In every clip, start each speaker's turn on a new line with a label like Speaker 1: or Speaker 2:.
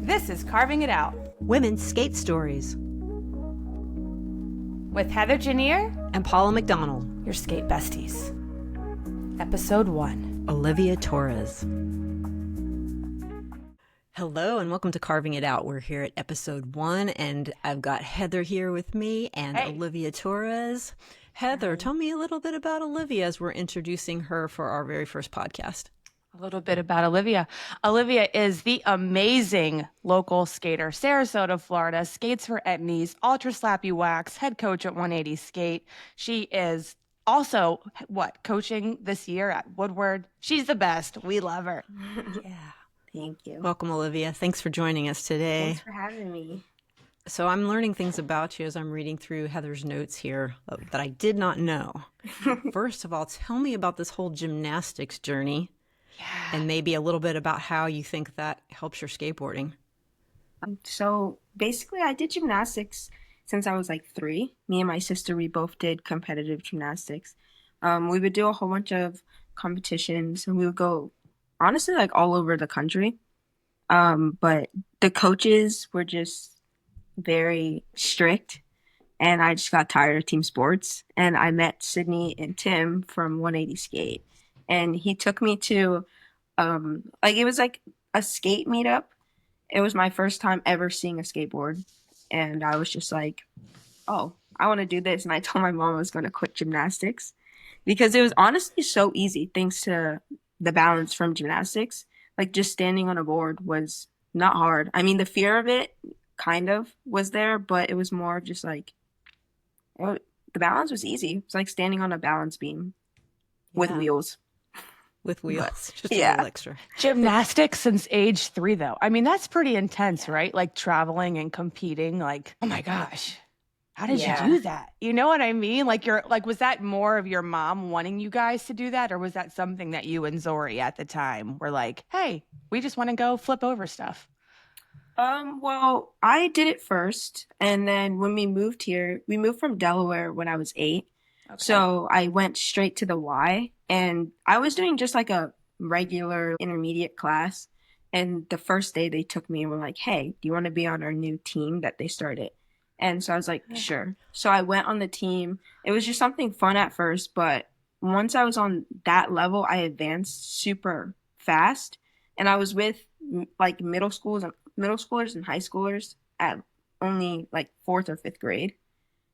Speaker 1: This is Carving It Out.
Speaker 2: Women's Skate Stories.
Speaker 1: With Heather Janier
Speaker 2: and Paula McDonald.
Speaker 1: Your skate besties. Episode 1.
Speaker 2: Olivia Torres. Hello and welcome to Carving It Out. We're here at episode 1 and I've got Heather here with me and Olivia Torres. Heather, tell me a little bit about Olivia as we're introducing her for our very first podcast.
Speaker 1: A little bit about Olivia. Olivia is the amazing local skater, Sarasota, Florida, skates for Etnies, Ultra Slappy Wax, head coach at 180 Skate. She is also, coaching this year at Woodward. She's the best. We love her.
Speaker 3: Yeah. Thank you.
Speaker 2: Welcome, Olivia. Thanks for joining us today.
Speaker 3: Thanks for having me.
Speaker 2: So I'm learning things about you as I'm reading through Heather's notes here that I did not know. First of all, tell me about this whole gymnastics journey. Yeah. And maybe a little bit about how you think that helps your skateboarding.
Speaker 3: So basically, I did gymnastics since I was like 3. Me and my sister, we both did competitive gymnastics. We would do a whole bunch of competitions and we would go, honestly, like all over the country. But the coaches were just very strict and I just got tired of team sports. And I met Sydney and Tim from 180 Skate. And he took me to, it was like a skate meetup. It was my first time ever seeing a skateboard. And I was just like, oh, I want to do this. And I told my mom I was going to quit gymnastics because it was honestly so easy thanks to the balance from gymnastics. Like just standing on a board was not hard. I mean, the fear of it kind of was there, but it was more of just like, the balance was easy. It's like standing on a balance beam with wheels.
Speaker 2: With wheels, just a
Speaker 3: yeah.
Speaker 2: little extra.
Speaker 1: Gymnastics since age 3, though. I mean, that's pretty intense, right? Like traveling and competing. Like, oh my gosh, how did you do that? You know what I mean? Like, was that more of your mom wanting you guys to do that, or was that something that you and Zori at the time were like, hey, we just want to go flip over stuff?
Speaker 3: Well, I did it first, and then when we moved here, we moved from Delaware when I was 8. Okay. So I went straight to the Y, and I was doing just like a regular intermediate class. And the first day they took me and were like, hey, do you want to be on our new team that they started? And so I was like, sure. So I went on the team. It was just something fun at first, but once I was on that level, I advanced super fast. And I was with like middle schoolers and high schoolers at only like 4th or 5th grade.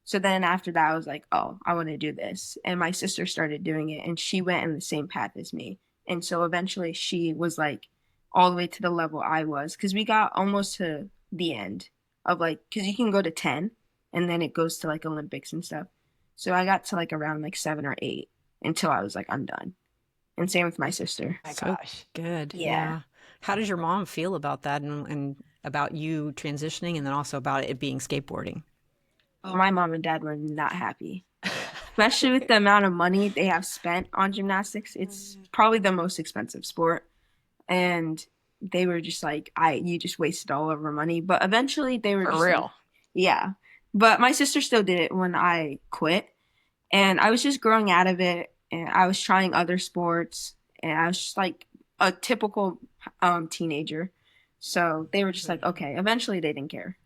Speaker 3: So then after that, I was like, oh, I want to do this. And my sister started doing it and she went in the same path as me. And so eventually she was like all the way to the level I was, because we got almost to the end of like, because you can go to 10 and then it goes to like Olympics and stuff. So I got to like around like 7 or 8 until I was like, I'm done. And same with my sister.
Speaker 1: Oh my gosh.
Speaker 2: Good.
Speaker 3: Yeah.
Speaker 2: How does your mom feel about that and about you transitioning and then also about it being skateboarding?
Speaker 3: Oh, my mom and dad were not happy, especially with the amount of money they have spent on gymnastics. It's probably the most expensive sport. And they were just like, you just wasted all of our money. But eventually they were
Speaker 1: For
Speaker 3: just
Speaker 1: real.
Speaker 3: Like, yeah. But my sister still did it when I quit. And I was just growing out of it. And I was trying other sports. And I was just like a typical teenager. So they were just like, okay. Eventually they didn't care.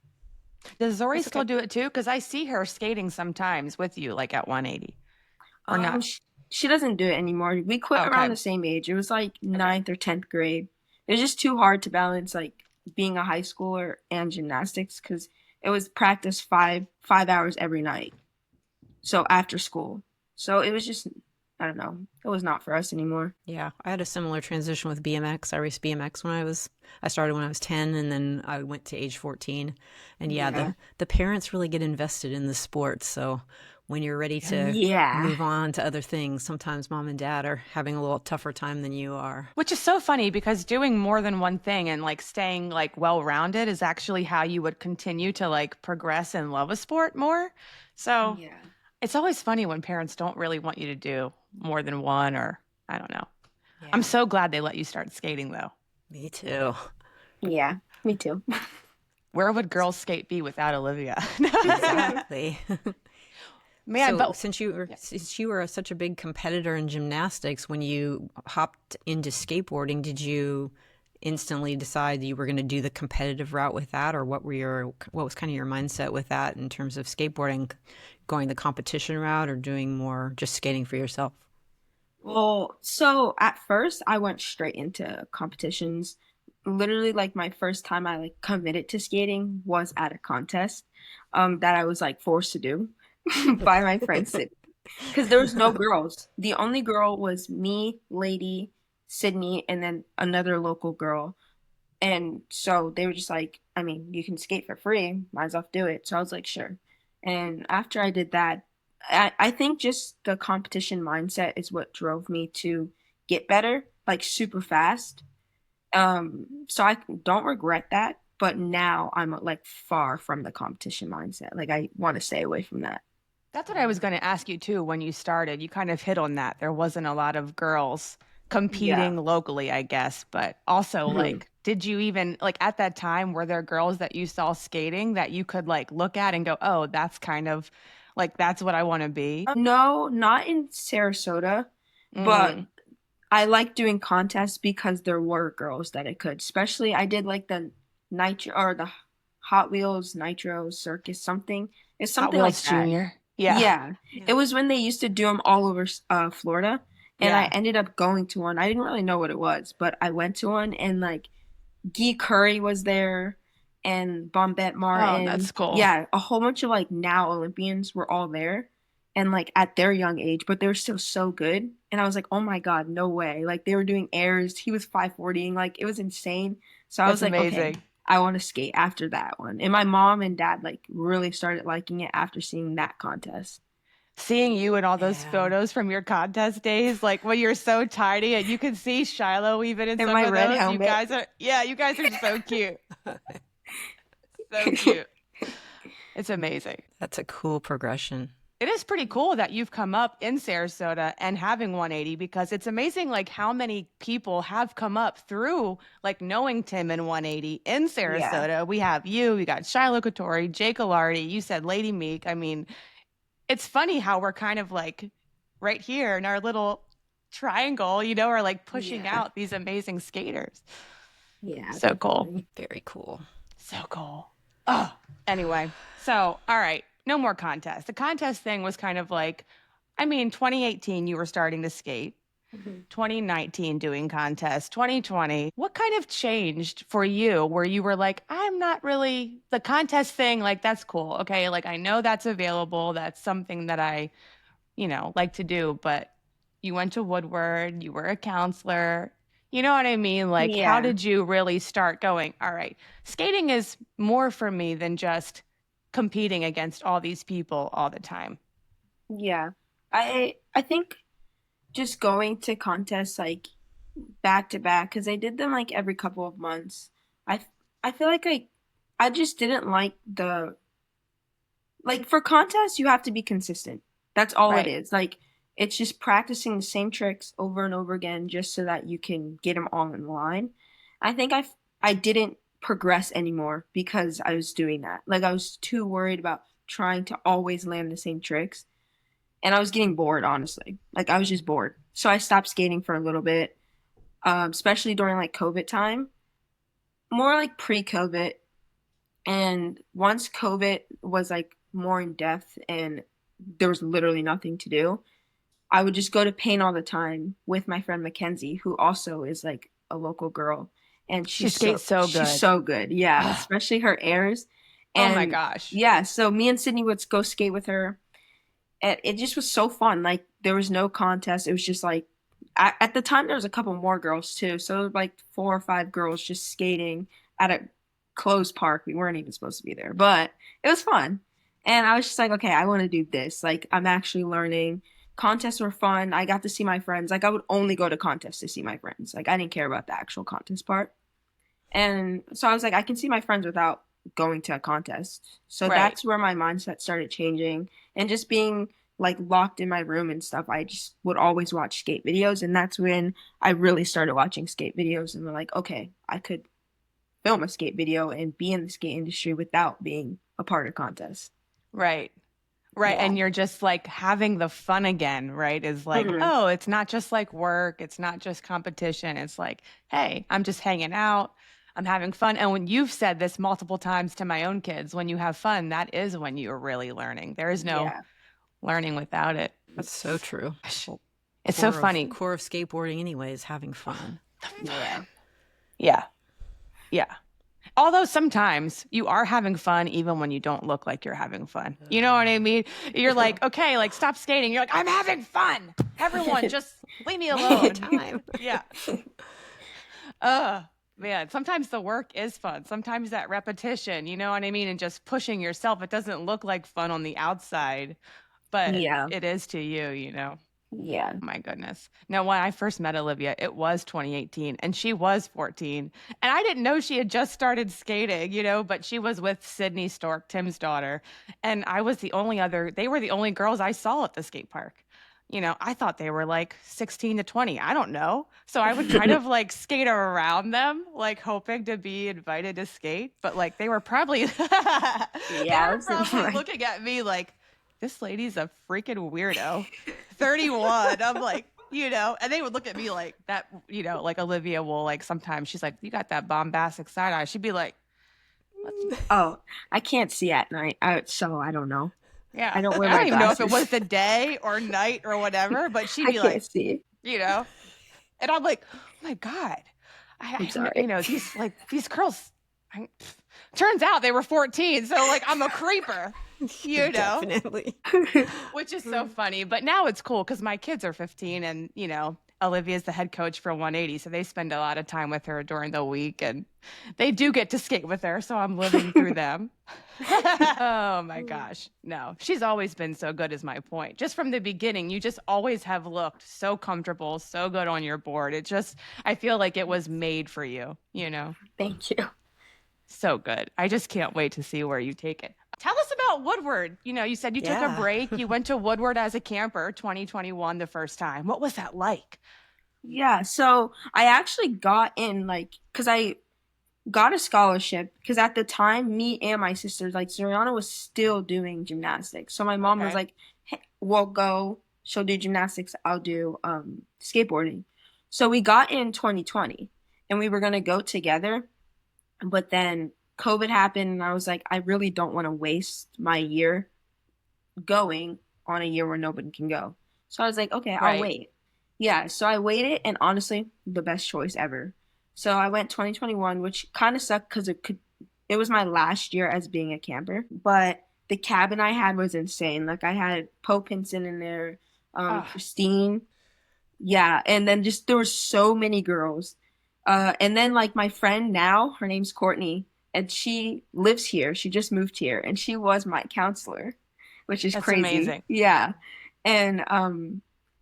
Speaker 1: Does Zori still do it too? Because I see her skating sometimes with you, like at 180. Or not?
Speaker 3: She doesn't do it anymore. We quit around the same age. It was like 9th or 10th grade. It was just too hard to balance like being a high schooler and gymnastics because it was practice 5 hours every night. So after school. So it was just, I don't know. It was not for us anymore.
Speaker 2: Yeah, I had a similar transition with BMX. I raced BMX I started when I was 10 and then I went to age 14. And the parents really get invested in the sport. So when you're ready to move on to other things, sometimes mom and dad are having a little tougher time than you are.
Speaker 1: Which is so funny because doing more than one thing and like staying like well-rounded is actually how you would continue to like progress and love a sport more. So it's always funny when parents don't really want you to do more than one, or I don't know. Yeah. I'm so glad they let you start skating though.
Speaker 2: Me too.
Speaker 3: Yeah, me too.
Speaker 1: Where would girls skate be without Olivia?
Speaker 2: Exactly.
Speaker 1: Man,
Speaker 2: so
Speaker 1: but
Speaker 2: since you were such a big competitor in gymnastics, when you hopped into skateboarding, did you instantly decide you were going to do the competitive route with that, or what was kind of your mindset with that in terms of skateboarding, going the competition route or doing more just skating for yourself?
Speaker 3: Well, so at first I went straight into competitions. Literally, like my first time I like committed to skating was at a contest that I was like forced to do by my friends because there was no girls. The only girl was me, Lady, Sydney, and then another local girl. And so they were just like, I mean, you can skate for free, might as well do it. So I was like, sure. And after I did that, I think just the competition mindset is what drove me to get better, like super fast. So I don't regret that, but now I'm like far from the competition mindset. Like I want to stay away from that.
Speaker 1: That's what I was going to ask you too when you started. You kind of hit on that. There wasn't a lot of girls
Speaker 3: Yeah.
Speaker 1: competing locally, I guess, but also
Speaker 3: Mhm.
Speaker 1: like did you even like at that time were there girls that you saw skating that you could like look at and go, "Oh, that's kind of like that's what I want to be?"
Speaker 3: No, not in Sarasota, but
Speaker 1: Mm.
Speaker 3: I like doing contests because there were girls that I could. Especially I did like the Nitro or the Hot Wheels Nitro Circus something. It's
Speaker 1: Hot
Speaker 3: something like
Speaker 1: Wheels
Speaker 3: that.
Speaker 1: Junior. Yeah.
Speaker 3: Yeah.
Speaker 2: Yeah.
Speaker 3: It was when they used to do them all over Florida, and I
Speaker 1: Yeah.
Speaker 3: ended up going to one. I didn't really know what it was, but I went to one, and like Guy Curry was there and Bombette
Speaker 1: Oh,
Speaker 3: Martin.
Speaker 1: that's cool.
Speaker 3: Yeah, a whole bunch of like now Olympians were all there and like at their young age, but they were still so good. And I was like, oh my God, no way. Like they were doing airs. He was 540ing. Like it was insane. So I was
Speaker 1: It's
Speaker 3: like, okay,
Speaker 1: amazing.
Speaker 3: I want to skate after that one. And my mom and dad like really started liking it after seeing that contest.
Speaker 1: Seeing you in all those
Speaker 2: Yeah.
Speaker 1: photos from your contest days, like when you're so tiny and you can see Shiloh even in
Speaker 3: And
Speaker 1: some
Speaker 3: my
Speaker 1: of
Speaker 3: red
Speaker 1: those.
Speaker 3: helmet.
Speaker 1: You guys are so cute. So cute. It's amazing.
Speaker 2: That's a cool progression.
Speaker 1: It is pretty cool that you've come up in Sarasota and having 180 because it's amazing like how many people have come up through like knowing Tim in 180 in
Speaker 3: Yeah.
Speaker 1: Sarasota. We have you, we got Shiloh Katori, Jake Alardi, you said Lady Meek. I mean, it's funny how we're kind of like right here in our little triangle, are like pushing
Speaker 3: Yeah.
Speaker 1: out these amazing skaters.
Speaker 3: Yeah,
Speaker 1: So cool.
Speaker 3: definitely.
Speaker 2: Very cool.
Speaker 1: So cool. Oh, anyway. So, all right. No more contest. The contest thing was kind of like, I mean, 2018, you were starting to skate.
Speaker 3: Mhm.
Speaker 1: 2019 doing contests, 2020. What kind of changed for you where you were like, I'm not really the contest thing, like that's cool. Okay, like I know that's available. That's something that I, like to do, but you went to Woodward, you were a counselor. You know what I mean? Like how
Speaker 3: Yeah.
Speaker 1: did you really start going, all right, skating is more for me than just competing against all these people all the time.
Speaker 3: Yeah. I think just going to contests like back to back because I did them like every couple of months. I I feel like I just didn't like the like for contests you have to be consistent. That's all it
Speaker 1: Right.
Speaker 3: is. Like it's just practicing the same tricks over and over again just so that you can get them all in line. I think I didn't progress anymore because I was doing that. Like I was too worried about trying to always land the same tricks and I was getting bored, honestly. Like I was just bored. So I stopped skating for a little bit, especially during like COVID time, more like pre-COVID. And once COVID was like more in depth and there was literally nothing to do, I would just go to paint all the time with my friend Mackenzie, who also is like a local girl, and
Speaker 1: She skates so
Speaker 3: she's
Speaker 1: good.
Speaker 3: so good. Yeah,
Speaker 1: Ugh.
Speaker 3: especially her airs.
Speaker 1: Oh my
Speaker 3: And
Speaker 1: gosh.
Speaker 3: yeah, so me and Sydney would go skate with her it just was so fun. Like there was no contest. It was just like at the time there was a couple more girls too. So like 4 or 5 girls just skating at a closed park. We weren't even supposed to be there, but it was fun. And I was just like, okay, I want to do this. Like I'm actually learning. Contests were fun. I got to see my friends. Like I would only go to contests to see my friends. Like I didn't care about the actual contest part. And so I was like, I can see my friends without going to a contest. So
Speaker 1: Right.
Speaker 3: that's where my mindset started changing. And just being like locked in my room and stuff, I just would always watch skate videos. And that's when I really started watching skate videos and we're like, okay, I could film a skate video and be in the skate industry without being a part of contests.
Speaker 1: Right. Right.
Speaker 3: Yeah.
Speaker 1: And you're just like having the fun again, right? Is like,
Speaker 3: Mhm.
Speaker 1: oh, it's not just like work. It's not just competition. It's like, hey, I'm just hanging out. I'm having fun. And when you've said this multiple times to my own kids, when you have fun, that is when you're really learning. There is no
Speaker 3: Yeah.
Speaker 1: learning without it.
Speaker 2: That's so true.
Speaker 1: Gosh,
Speaker 2: Well,
Speaker 1: it's so
Speaker 2: core of
Speaker 1: funny.
Speaker 2: core of skateboarding anyway is having fun.
Speaker 3: Yeah.
Speaker 1: Yeah. Yeah. Although sometimes you are having fun even when you don't look like you're having fun. You know what I mean? You're
Speaker 3: True.
Speaker 1: like, okay, like stop skating. You're like, I'm having fun. Everyone, just leave me
Speaker 2: One
Speaker 1: alone.
Speaker 2: at a time.
Speaker 1: Yeah. Man, sometimes the work is fun. Sometimes that repetition, you know what I mean? And just pushing yourself, it doesn't look like fun on the outside, but
Speaker 3: Yeah.
Speaker 1: it is to you, you know?
Speaker 3: Yeah.
Speaker 1: My goodness. Now, when I first met Olivia, it was 2018 and she was 14. And I didn't know she had just started skating, you know, but she was with Sydney Stork, Tim's daughter. And I was they were the only girls I saw at the skate park. You know, I thought they were like 16 to 20. I don't know. So I would kind of like skate around them, like hoping to be invited to skate. But like they were probably, they
Speaker 3: Yeah.
Speaker 1: were probably looking at me like, this lady's a freaking weirdo. 31. I'm like, you know, and they would look at me like that, you know, like Olivia will like sometimes she's like, you got that bombastic side eye. She'd be like,
Speaker 3: Oh, I can't see at night, so I don't know.
Speaker 1: yeah.
Speaker 3: I don't wear
Speaker 1: I don't
Speaker 3: my
Speaker 1: even know if it
Speaker 3: glasses.
Speaker 1: was the day or night or whatever, but she'd
Speaker 3: I
Speaker 1: be
Speaker 3: can't
Speaker 1: like,
Speaker 3: see.
Speaker 1: you know, and I'm like, oh my God.
Speaker 3: I'm sorry.
Speaker 1: You know, these girls, turns out they were 14. So like, I'm a creeper, you know,
Speaker 2: Definitely.
Speaker 1: which is so funny. But now it's cool because my kids are 15 and, you know, Olivia's the head coach for 180. So they spend a lot of time with her during the week and they do get to skate with her. So I'm living through them. Oh my gosh. No, she's always been so good, is my point. Just from the beginning, you just always have looked so comfortable, so good on your board. I feel like it was made for you, you know?
Speaker 3: Thank you.
Speaker 1: So good. I just can't wait to see where you take it. Tell us about Woodward. You know, you said you took a
Speaker 2: Yeah.
Speaker 1: break. You went to Woodward as a camper 2021 the first time. What was that like?
Speaker 3: Yeah, so I actually got in because I got a scholarship because at the time me and my sisters like Zuriana was still doing gymnastics. So my mom was
Speaker 1: Okay.
Speaker 3: like, hey, we'll go. She'll do gymnastics. I'll do skateboarding. So we got in 2020 and we were gonna go together, but then COVID happened and I was like, I really don't want to waste my year going on a year where nobody can go. So I was like, okay, I'll
Speaker 1: Right.
Speaker 3: wait. Yeah, so I waited, and honestly, the best choice ever. So I went 2021, which kind of sucked because it was my last year as being a camper, but the cabin I had was insane. Like I had Poe Pinson in there,
Speaker 1: Oh,
Speaker 3: Christine, yeah, and then just there were so many girls. And then like my friend now, her name's Courtney, and she lives here. She just moved here, and she was my counselor, which is
Speaker 1: that's
Speaker 3: crazy.
Speaker 1: amazing.
Speaker 3: Yeah. And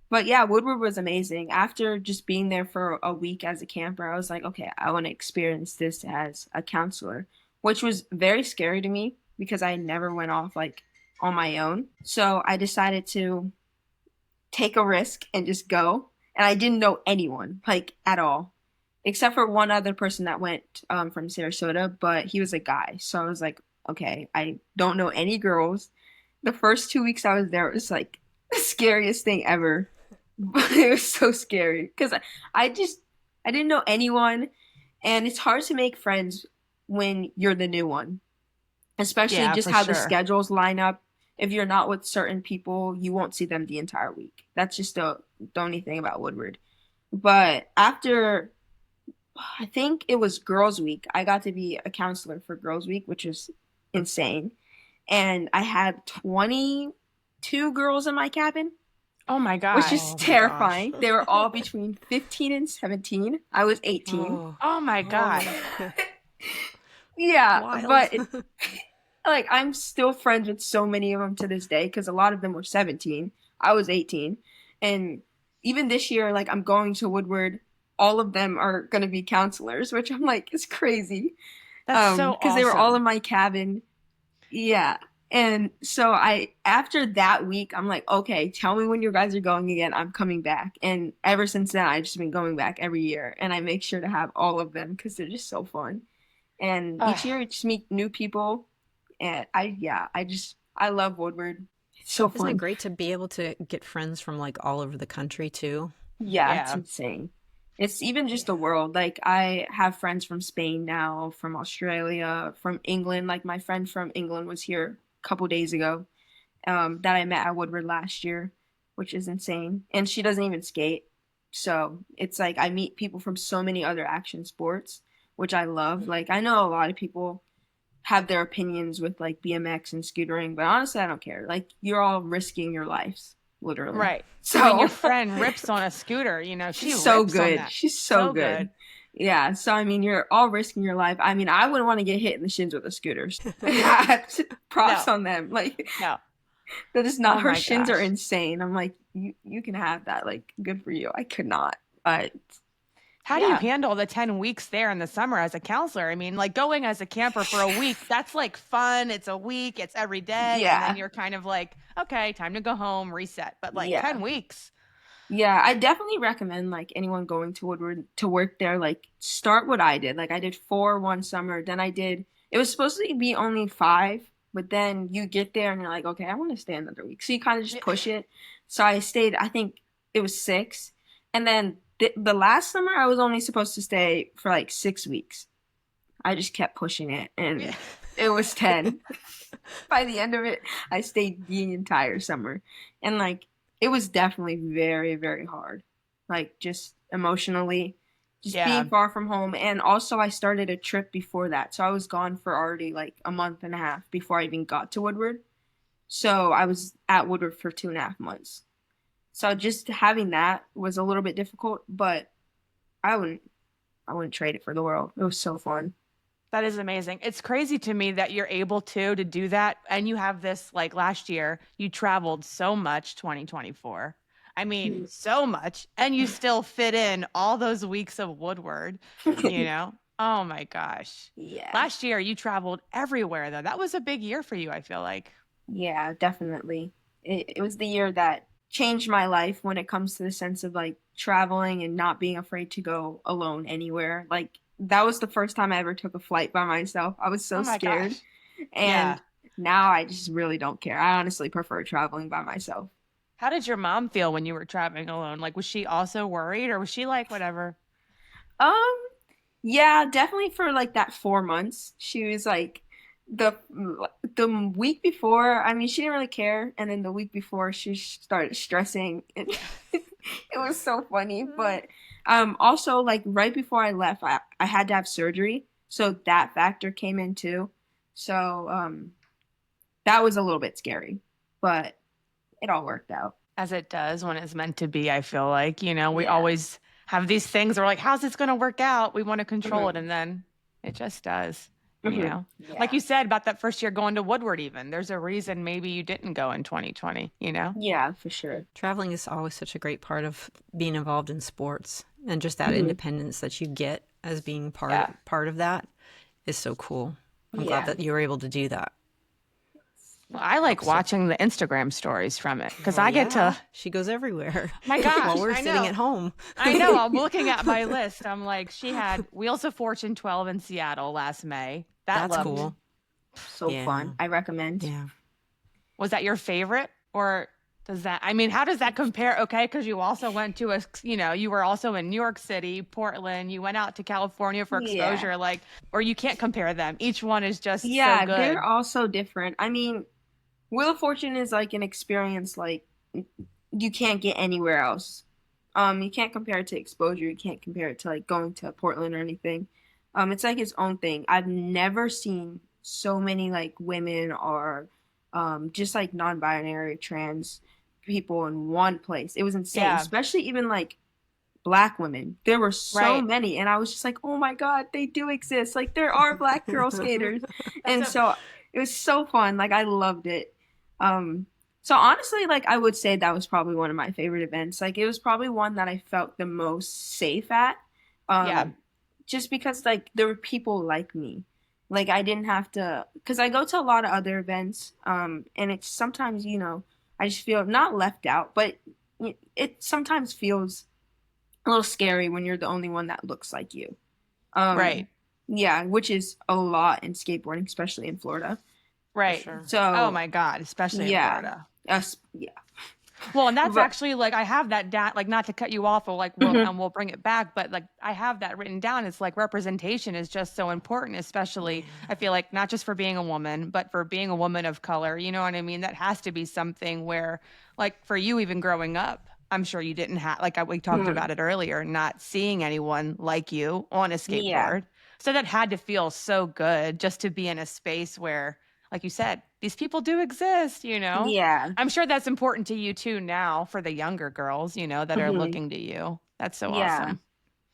Speaker 3: but yeah, Woodward was amazing. After just being there for a week as a camper, I was like, okay, I want to experience this as a counselor, which was very scary to me because I never went off like on my own. So I decided to take a risk and just go. And I didn't know anyone like at all, except for one other person that went from Sarasota, but he was a guy. So I was like, okay, I don't know any girls. The first 2 weeks I was there, it was like the scariest thing ever. It was so scary because I didn't know anyone, and it's hard to make friends when you're the new one, especially
Speaker 1: Yeah,
Speaker 3: just
Speaker 1: for
Speaker 3: how the
Speaker 1: sure.
Speaker 3: schedules line up. If you're not with certain people, you won't see them the entire week. That's just the only thing about Woodward. But after, I think it was Girls Week, I got to be a counselor for Girls Week, which was insane. And I had 22 girls in my cabin,
Speaker 1: Oh my
Speaker 3: which
Speaker 1: gosh.
Speaker 3: is
Speaker 2: Oh my
Speaker 3: terrifying.
Speaker 2: gosh.
Speaker 3: They were all between 15 and 17. I was 18.
Speaker 1: Oh my God.
Speaker 3: Yeah,
Speaker 2: Wild.
Speaker 3: but like I'm still friends with so many of them to this day because a lot of them were 17. I was 18. And even this year, like I'm going to Woodward, all of them are going to be counselors, which I'm like, it's crazy.
Speaker 1: That's so
Speaker 3: Because they were all in
Speaker 1: awesome.
Speaker 3: my cabin. Yeah. And so after that week, I'm like, okay, tell me when you guys are going again. I'm coming back. And ever since then, I've just been going back every year. And I make sure to have all of them because they're just so fun. And each
Speaker 1: Ugh.
Speaker 3: year, you just meet new people. And I love Woodward. so
Speaker 2: Isn't it
Speaker 3: fun.
Speaker 2: great to be able to get friends from like all over the country too?
Speaker 3: Yeah, it's
Speaker 1: Yeah.
Speaker 3: insane. It's even just the world. Like I have friends from Spain now, from Australia, from England. Like my friend from England was here a couple days ago, that I met at Woodward last year, which is insane. And she doesn't even skate. So it's like I meet people from so many other action sports, which I love. Like I know a lot of people have their opinions with like BMX and scootering, but honestly, I don't care. Like you're all risking your lives, literally.
Speaker 1: Right. I mean, your
Speaker 3: So
Speaker 1: friend rips on a scooter, you know, she
Speaker 3: she's so
Speaker 1: rips on
Speaker 3: good.
Speaker 1: that.
Speaker 3: She's so good. Yeah. So I mean, you're all risking your life. I mean, I wouldn't want to get hit in the shins with a scooter. Props
Speaker 1: No,
Speaker 3: on them. Like
Speaker 1: no.
Speaker 3: that is not.
Speaker 1: Oh
Speaker 3: Her
Speaker 1: my
Speaker 3: shins are
Speaker 1: gosh.
Speaker 3: insane. I'm like, you can have that. Like, good for you. I could not. But
Speaker 1: How do you
Speaker 3: yeah,
Speaker 1: handle the 10 weeks there in the summer as a counselor? I mean, like going as a camper for a week, that's like fun. It's a week, it's every day. And then
Speaker 3: yeah,
Speaker 1: you're kind of like, okay, time to go home, reset. But like
Speaker 3: yeah.
Speaker 1: 10 weeks.
Speaker 3: Yeah, I definitely recommend like anyone going to Woodward to work there, like start what I did. Like I did 4 one summer, then I did it was supposed to be only 5, but then you get there and you're like, okay, I want to stay another week. So you kind of just
Speaker 1: Yeah.
Speaker 3: push it. So I stayed, I think it was 6. And then the last summer I was only supposed to stay for like 6 weeks. I just kept pushing it and
Speaker 1: Yeah.
Speaker 3: it was 10. By the end of it, I stayed the entire summer. And like it was definitely very, very hard. Like just emotionally, just
Speaker 1: Yeah.
Speaker 3: being far from home. And also I started a trip before that. So I was gone for already like a month and a half before I even got to Woodward. So I was at Woodward for 2.5 months. So just having that was a little bit difficult, but I wouldn't I wouldn't trade it for the world. It was so fun.
Speaker 1: That is amazing. It's crazy to me that you're able to do that. And you have this, like last year, you traveled so much, 2024. I mean, so much. And you still fit in all those weeks of Woodward, you know? Oh my gosh.
Speaker 3: Yeah.
Speaker 1: Last year, you traveled everywhere, though. That was a big year for you, I feel like.
Speaker 3: Yeah, definitely. It was the year that changed my life when it comes to the sense of like traveling and not being afraid to go alone anywhere. Like that was the first time I ever took a flight by myself. I was so
Speaker 1: Oh my
Speaker 3: scared.
Speaker 1: gosh. Yeah.
Speaker 3: And now I just really don't care. I honestly prefer traveling by myself.
Speaker 1: How did your mom feel when you were traveling alone? Like, was she also worried or was she like, whatever?
Speaker 3: Um, yeah, definitely for like that 4 months. She was like the the week before, I mean, she didn't really care, and then the week before she started stressing. It was so funny, but also like right before I left, I had to have surgery, so that factor came in too. So that was a little bit scary, but it all worked out.
Speaker 1: As it does when it's meant to be, I feel like, you know, we
Speaker 3: Yeah.
Speaker 1: always have these things. We're like, how's this going to work out? We want to control it.
Speaker 3: Mhm.
Speaker 1: And then it just does, you
Speaker 3: Mhm.
Speaker 1: know, like
Speaker 3: Yeah.
Speaker 1: you said about that first year going to Woodward, even there's a reason maybe you didn't go in 2020, you know?
Speaker 3: Yeah, for sure.
Speaker 2: Traveling is always such a great part of being involved in sports, and just that
Speaker 3: Mhm.
Speaker 2: independence that you get as being
Speaker 1: Yeah.
Speaker 2: part of that is so cool. I'm glad
Speaker 3: Yeah.
Speaker 2: that you were able to do that.
Speaker 1: Well, I like
Speaker 2: So,
Speaker 1: watching the Instagram stories from it because
Speaker 2: well,
Speaker 1: I get
Speaker 2: yeah,
Speaker 1: to,
Speaker 2: she goes everywhere
Speaker 1: my
Speaker 2: while
Speaker 1: gosh,
Speaker 2: we're
Speaker 1: I
Speaker 2: sitting
Speaker 1: know.
Speaker 2: at home.
Speaker 1: I know. I'm looking at my list. I'm like, she had Wheels of Fortune 12 in Seattle last May. That
Speaker 2: That's
Speaker 1: looked,
Speaker 2: cool.
Speaker 3: So
Speaker 2: Yeah.
Speaker 3: fun. I recommend.
Speaker 2: Yeah.
Speaker 1: was that your favorite or does that, I mean, how does that compare? Okay. Because you also went to you know, you were also in New York City, Portland, you went out to California for
Speaker 3: Yeah.
Speaker 1: exposure, like, or you can't compare them. Each one is just so
Speaker 3: Yeah, they're
Speaker 1: good.
Speaker 3: all so different. I mean, Wheel of Fortune is like an experience like you can't get anywhere else. You can't compare it to exposure. You can't compare it to like going to Portland or anything. It's like its own thing. I've never seen so many like women or just like non-binary trans people in one place. It was insane,
Speaker 1: Yeah.
Speaker 3: especially even like black women. There were so
Speaker 1: Right.
Speaker 3: many, and I was just like, oh my god, they do exist. Like there are black girl skaters, and
Speaker 1: That's
Speaker 3: so it was so fun. Like I loved it. So honestly, like I would say that was probably one of my favorite events. Like it was probably one that I felt the most safe at.
Speaker 1: Yeah.
Speaker 3: Just because like there were people like me. Like I didn't have to, because I go to a lot of other events, and it's sometimes, you know, I just feel not left out, but it sometimes feels a little scary when you're the only one that looks like you.
Speaker 1: Right.
Speaker 3: Yeah, which is a lot in skateboarding, especially in Florida.
Speaker 1: Right.
Speaker 2: sure.
Speaker 3: So,
Speaker 1: Oh my God, especially in
Speaker 3: yeah.
Speaker 1: Florida.
Speaker 3: Yeah.
Speaker 1: Well, and that's
Speaker 3: But
Speaker 1: actually like I have that down, like not to cut you off, or like we'll bring it back, but like I have that written down. It's like representation is just so important, especially I feel like not just for being a woman, but for being a woman of color. You know what I mean? That has to be something where, like for you, even growing up, I'm sure you didn't have like we talked
Speaker 3: mhm,
Speaker 1: about it earlier, not seeing anyone like you on a
Speaker 3: yeah,
Speaker 1: skateboard. So that had to feel so good just to be in a space where, like you said, these people do exist, you know?
Speaker 3: yeah,
Speaker 1: I'm sure that's important to you too now for the younger girls, you know, that are
Speaker 3: mhm,
Speaker 1: looking to you. That's so
Speaker 3: yeah,
Speaker 1: awesome.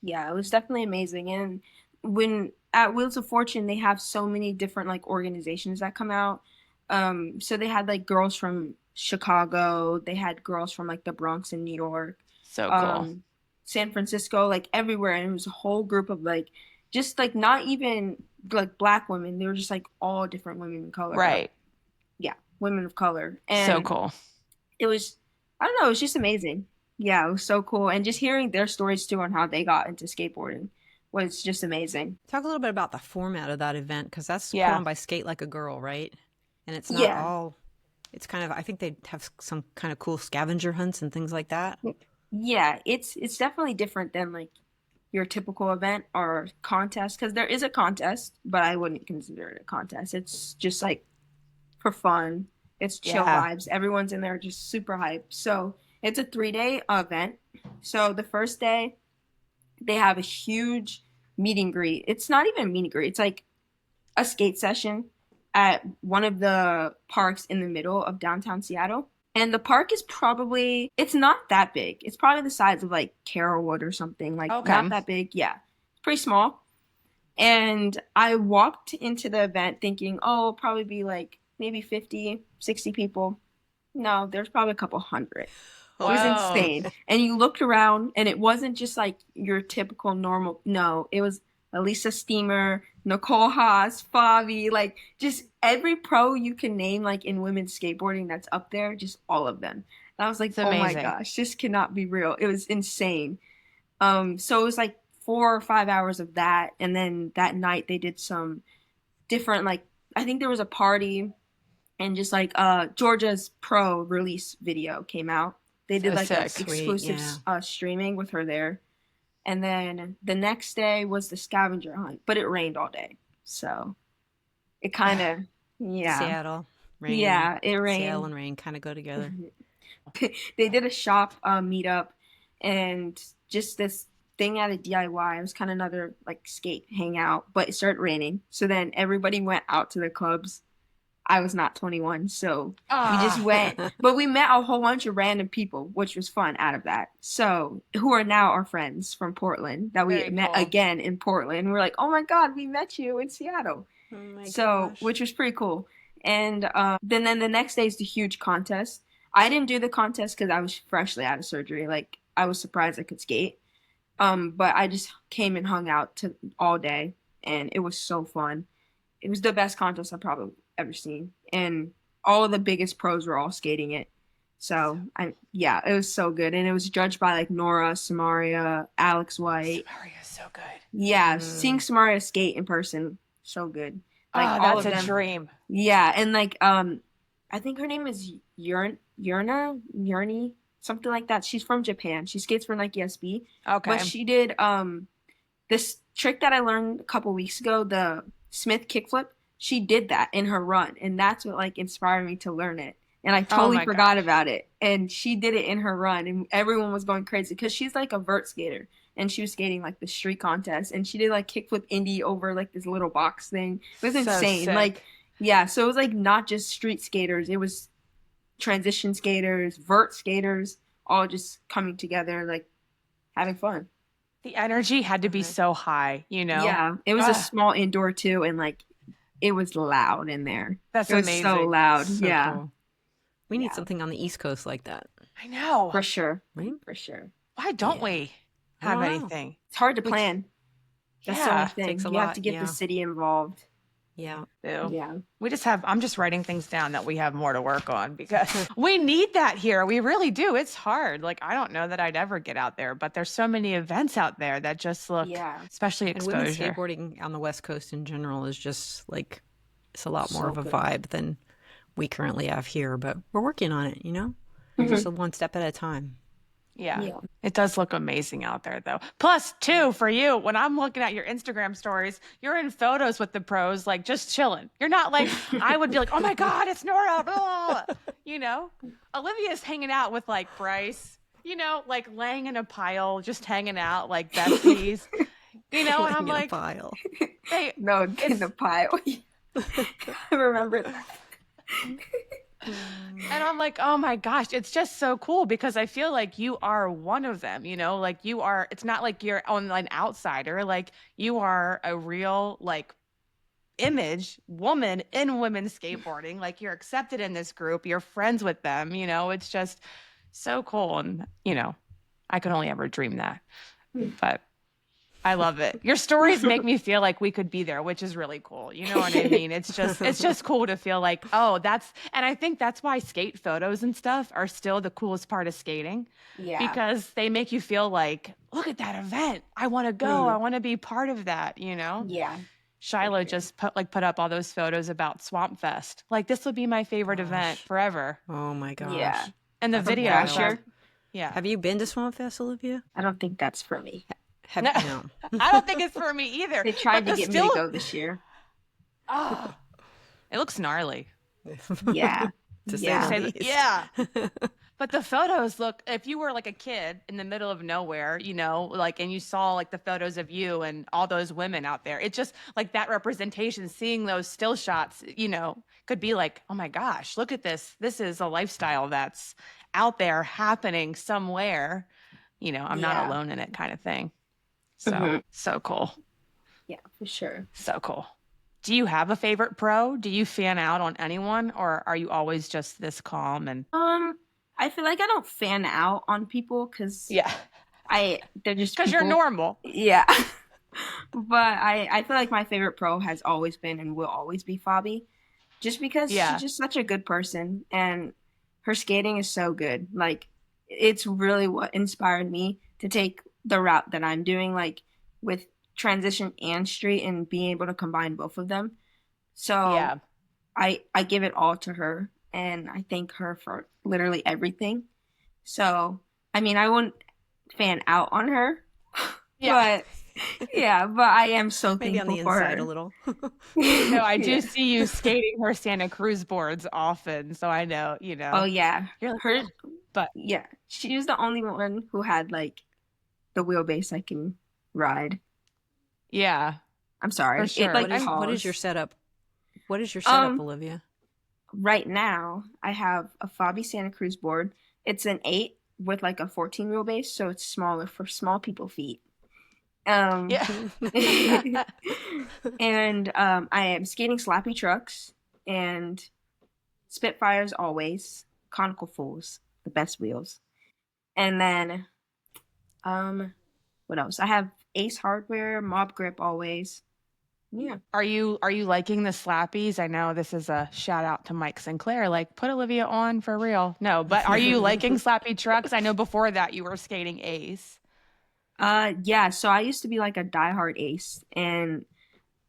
Speaker 3: yeah. It was definitely amazing. And when at Wheels of Fortune, they have so many different like organizations that come out. So they had like girls from Chicago, they had girls from like the Bronx in New York,
Speaker 1: So cool.
Speaker 3: um, San Francisco, like everywhere. And it was a whole group of like just like not even like black women. They were just like all different women of color.
Speaker 1: Right.
Speaker 3: Yeah, women of color.
Speaker 1: So
Speaker 3: And
Speaker 1: cool.
Speaker 3: it was, I don't know, it was just amazing. Yeah, it was so cool. And just hearing their stories too on how they got into skateboarding was just amazing.
Speaker 2: Talk a little bit about the format of that event, because that's put
Speaker 1: Yeah.
Speaker 2: on by Skate Like a Girl, right? And it's not
Speaker 3: Yeah.
Speaker 2: all, it's kind of, I think they have some kind of cool scavenger hunts and things like that.
Speaker 3: Yeah, it's definitely different than like your typical event or contest because there is a contest, but I wouldn't consider it a contest. It's just like for fun. It's chill
Speaker 1: Yeah.
Speaker 3: vibes. Everyone's in there just super hyped. So it's a 3-day event. So the first day they have a huge meet and greet. It's not even a meet and greet. It's like a skate session at one of the parks in the middle of downtown Seattle. And the park is probably, it's not that big. It's probably the size of like Carrollwood or something. Like not
Speaker 1: Okay.
Speaker 3: that big. Yeah. It's pretty small. And I walked into the event thinking, oh, it'll probably be like maybe 50, 60 people. No, there's probably a couple hundred. It was
Speaker 1: Whoa.
Speaker 3: insane. And you looked around and it wasn't just like your typical normal. No, it was Elisa Steamer, Nicole Haas, Favi, like just every pro you can name like in women's skateboarding that's up there, just all of them. And I was like,
Speaker 1: It's
Speaker 3: oh my
Speaker 1: amazing.
Speaker 3: gosh, this cannot be real. It was insane. So it was like 4 or 5 hours of that. And then that night they did some different like I think there was a party and just like Georgia's pro release video came out. They did
Speaker 1: So
Speaker 3: like an
Speaker 1: sick.
Speaker 2: Sweet,
Speaker 3: exclusive
Speaker 2: yeah.
Speaker 3: streaming with her there. And then the next day was the scavenger hunt, but it rained all day. So it kind of, yeah.
Speaker 2: Seattle, rain.
Speaker 3: Yeah, it
Speaker 2: Seattle
Speaker 3: rained.
Speaker 2: and rain kind of go together.
Speaker 3: They did a shop meetup and just this thing at a DIY. It was kind of another like skate hangout, but it started raining. So then everybody went out to the clubs. I was not 21, so we just
Speaker 1: Ah,
Speaker 3: went. But we met a whole bunch of random people, which was fun out of that. So who are now our friends from Portland that we
Speaker 1: very
Speaker 3: met
Speaker 1: cool.
Speaker 3: again in Portland. We're like, oh my God, we met you in Seattle.
Speaker 2: Oh my
Speaker 3: So,
Speaker 2: gosh.
Speaker 3: which was pretty cool. And then the next day is the huge contest. I didn't do the contest because I was freshly out of surgery. Like I was surprised I could skate. But I just came and hung out to all day, and it was so fun. It was the best contest I've probably ever seen, and all of the biggest pros were all skating it. So yeah, it was so good, and it was judged by like Nora, Samaria, Alex White.
Speaker 1: Maria's so good.
Speaker 3: Yeah,
Speaker 2: Mm.
Speaker 3: seeing Samaria skate in person, so good. Like
Speaker 1: Oh,
Speaker 3: all
Speaker 1: that's
Speaker 3: of
Speaker 1: a
Speaker 3: them.
Speaker 1: dream.
Speaker 3: Yeah, and like I think her name is Yurni, something like that. She's from Japan. She skates for Nike SB.
Speaker 1: Okay.
Speaker 3: But she did this trick that I learned a couple weeks ago, the Smith kickflip. She did that in her run, and that's what like inspired me to learn it. And I totally
Speaker 1: my
Speaker 3: forgot
Speaker 1: gosh.
Speaker 3: about it. And she did it in her run, and everyone was going crazy because she's like a vert skater, and she was skating like the street contest, and she did like kickflip indie over like this little box thing. It was
Speaker 1: So
Speaker 3: insane.
Speaker 1: sick.
Speaker 3: Like yeah, so it was like not just street skaters; it was transition skaters, vert skaters, all just coming together, like having fun.
Speaker 1: The energy had to be
Speaker 2: Okay.
Speaker 1: so high, you know?
Speaker 3: Yeah, it was a
Speaker 1: Ah,
Speaker 3: small indoor too, and like it was loud in there.
Speaker 1: that's
Speaker 3: It was so
Speaker 1: amazing.
Speaker 3: loud.
Speaker 2: So
Speaker 3: Yeah,
Speaker 2: cool. We need
Speaker 3: yeah,
Speaker 2: something on the East Coast like that,
Speaker 1: I know.
Speaker 3: for sure,
Speaker 2: right?
Speaker 3: for sure.
Speaker 1: Why don't
Speaker 2: Yeah.
Speaker 1: we
Speaker 2: I
Speaker 1: have
Speaker 2: don't know.
Speaker 1: anything?
Speaker 3: It's hard to
Speaker 1: We,
Speaker 3: plan. That's the only
Speaker 1: yeah.
Speaker 3: thing.
Speaker 2: Takes a
Speaker 3: You have
Speaker 2: lot.
Speaker 3: to get
Speaker 2: Yeah.
Speaker 3: the city involved.
Speaker 2: Yeah.
Speaker 1: Do.
Speaker 3: Yeah.
Speaker 1: We just have, I'm just writing things down that we have more to work on because we need that here. We really do. It's hard. Like, I don't know that I'd ever get out there, but there's so many events out there that just look,
Speaker 3: Yeah.
Speaker 1: especially
Speaker 2: And women's
Speaker 1: exposure.
Speaker 2: skateboarding on the West Coast in general is just like, it's a lot more
Speaker 3: So
Speaker 2: of a
Speaker 3: good.
Speaker 2: vibe than we currently have here, but we're working on it, just a one step at a time.
Speaker 1: Yeah. It does look amazing out there, though. Plus, too, for you, when I'm looking at your Instagram stories, you're in photos with the pros, like just chilling. You're not like, I would be like, oh my God, it's Nora. Blah. Olivia's hanging out with like Bryce, like laying in a pile, just hanging out like besties. And I'm like,
Speaker 2: pile.
Speaker 1: Hey,
Speaker 3: No, in the pile. I remember that.
Speaker 1: And I'm like, oh my gosh, it's just so cool because I feel like you are one of them, like you are, it's not like you're on an outsider, like you are a real like image woman in women's skateboarding, like you're accepted in this group, you're friends with them, it's just so cool. And, I could only ever dream that, but I love it. Your stories make me feel like we could be there, which is really cool. You know what I mean? It's just cool to feel like, and I think that's why skate photos and stuff are still the coolest part of skating.
Speaker 3: Yeah.
Speaker 1: Because they make you feel like, look at that event. I want to go. I want to be part of that,
Speaker 3: Yeah.
Speaker 1: Shiloh just put up all those photos about Swamp Fest. Like, this would be my favorite event forever.
Speaker 2: Oh my gosh.
Speaker 3: Yeah.
Speaker 1: And the video. Yeah.
Speaker 2: Have you been to Swamp Fest, Olivia?
Speaker 3: I don't think that's for me.
Speaker 2: No.
Speaker 1: I don't think it's for me either.
Speaker 3: They tried to get me to go this year.
Speaker 1: Oh, it looks gnarly.
Speaker 3: Yeah.
Speaker 1: Yeah. But the photos look, if you were like a kid in the middle of nowhere, and you saw like the photos of you and all those women out there, it just like that representation, seeing those still shots, could be like, oh my gosh, look at this. This is a lifestyle that's out there happening somewhere. I'm not alone in it kind of thing. So, so cool.
Speaker 3: Yeah, for sure.
Speaker 1: So cool. Do you have a favorite pro? Do you fan out on anyone, or are you always just this calm and?
Speaker 3: I feel like I don't fan out on people because they're just
Speaker 1: because you're normal.
Speaker 3: Yeah. But I feel like my favorite pro has always been and will always be Fabi, just because she's just such a good person and her skating is so good. Like, it's really what inspired me to take the route that I'm doing, like with transition and street and being able to combine both of them. So I give it all to her and I thank her for literally everything. So, I mean, I wouldn't fan out on her, but I am so
Speaker 2: maybe
Speaker 3: thankful
Speaker 2: on the
Speaker 3: for
Speaker 2: inside
Speaker 3: her.
Speaker 2: a little.
Speaker 1: No, I do see you skating her Santa Cruz boards often, so I know,
Speaker 3: Oh yeah,
Speaker 1: You're like,
Speaker 3: her,
Speaker 1: but
Speaker 3: yeah, she was the only one who had like the wheelbase I can ride.
Speaker 1: yeah,
Speaker 3: I'm sorry.
Speaker 1: For sure.
Speaker 2: What is your setup? What is your setup, Olivia?
Speaker 3: Right now, I have a Fabi Santa Cruz board. It's an 8 with like a 14 wheelbase, so it's smaller for small people feet. And I am skating slappy trucks and Spitfires always, conical fulls, the best wheels. And then, what else? I have Ace hardware, mob grip always. Yeah.
Speaker 1: Are you liking the slappies? I know this is a shout out to Mike Sinclair. Like, put Olivia on for real. No, but are you liking slappy trucks? I know before that you were skating Ace.
Speaker 3: Yeah. So I used to be like a diehard Ace, and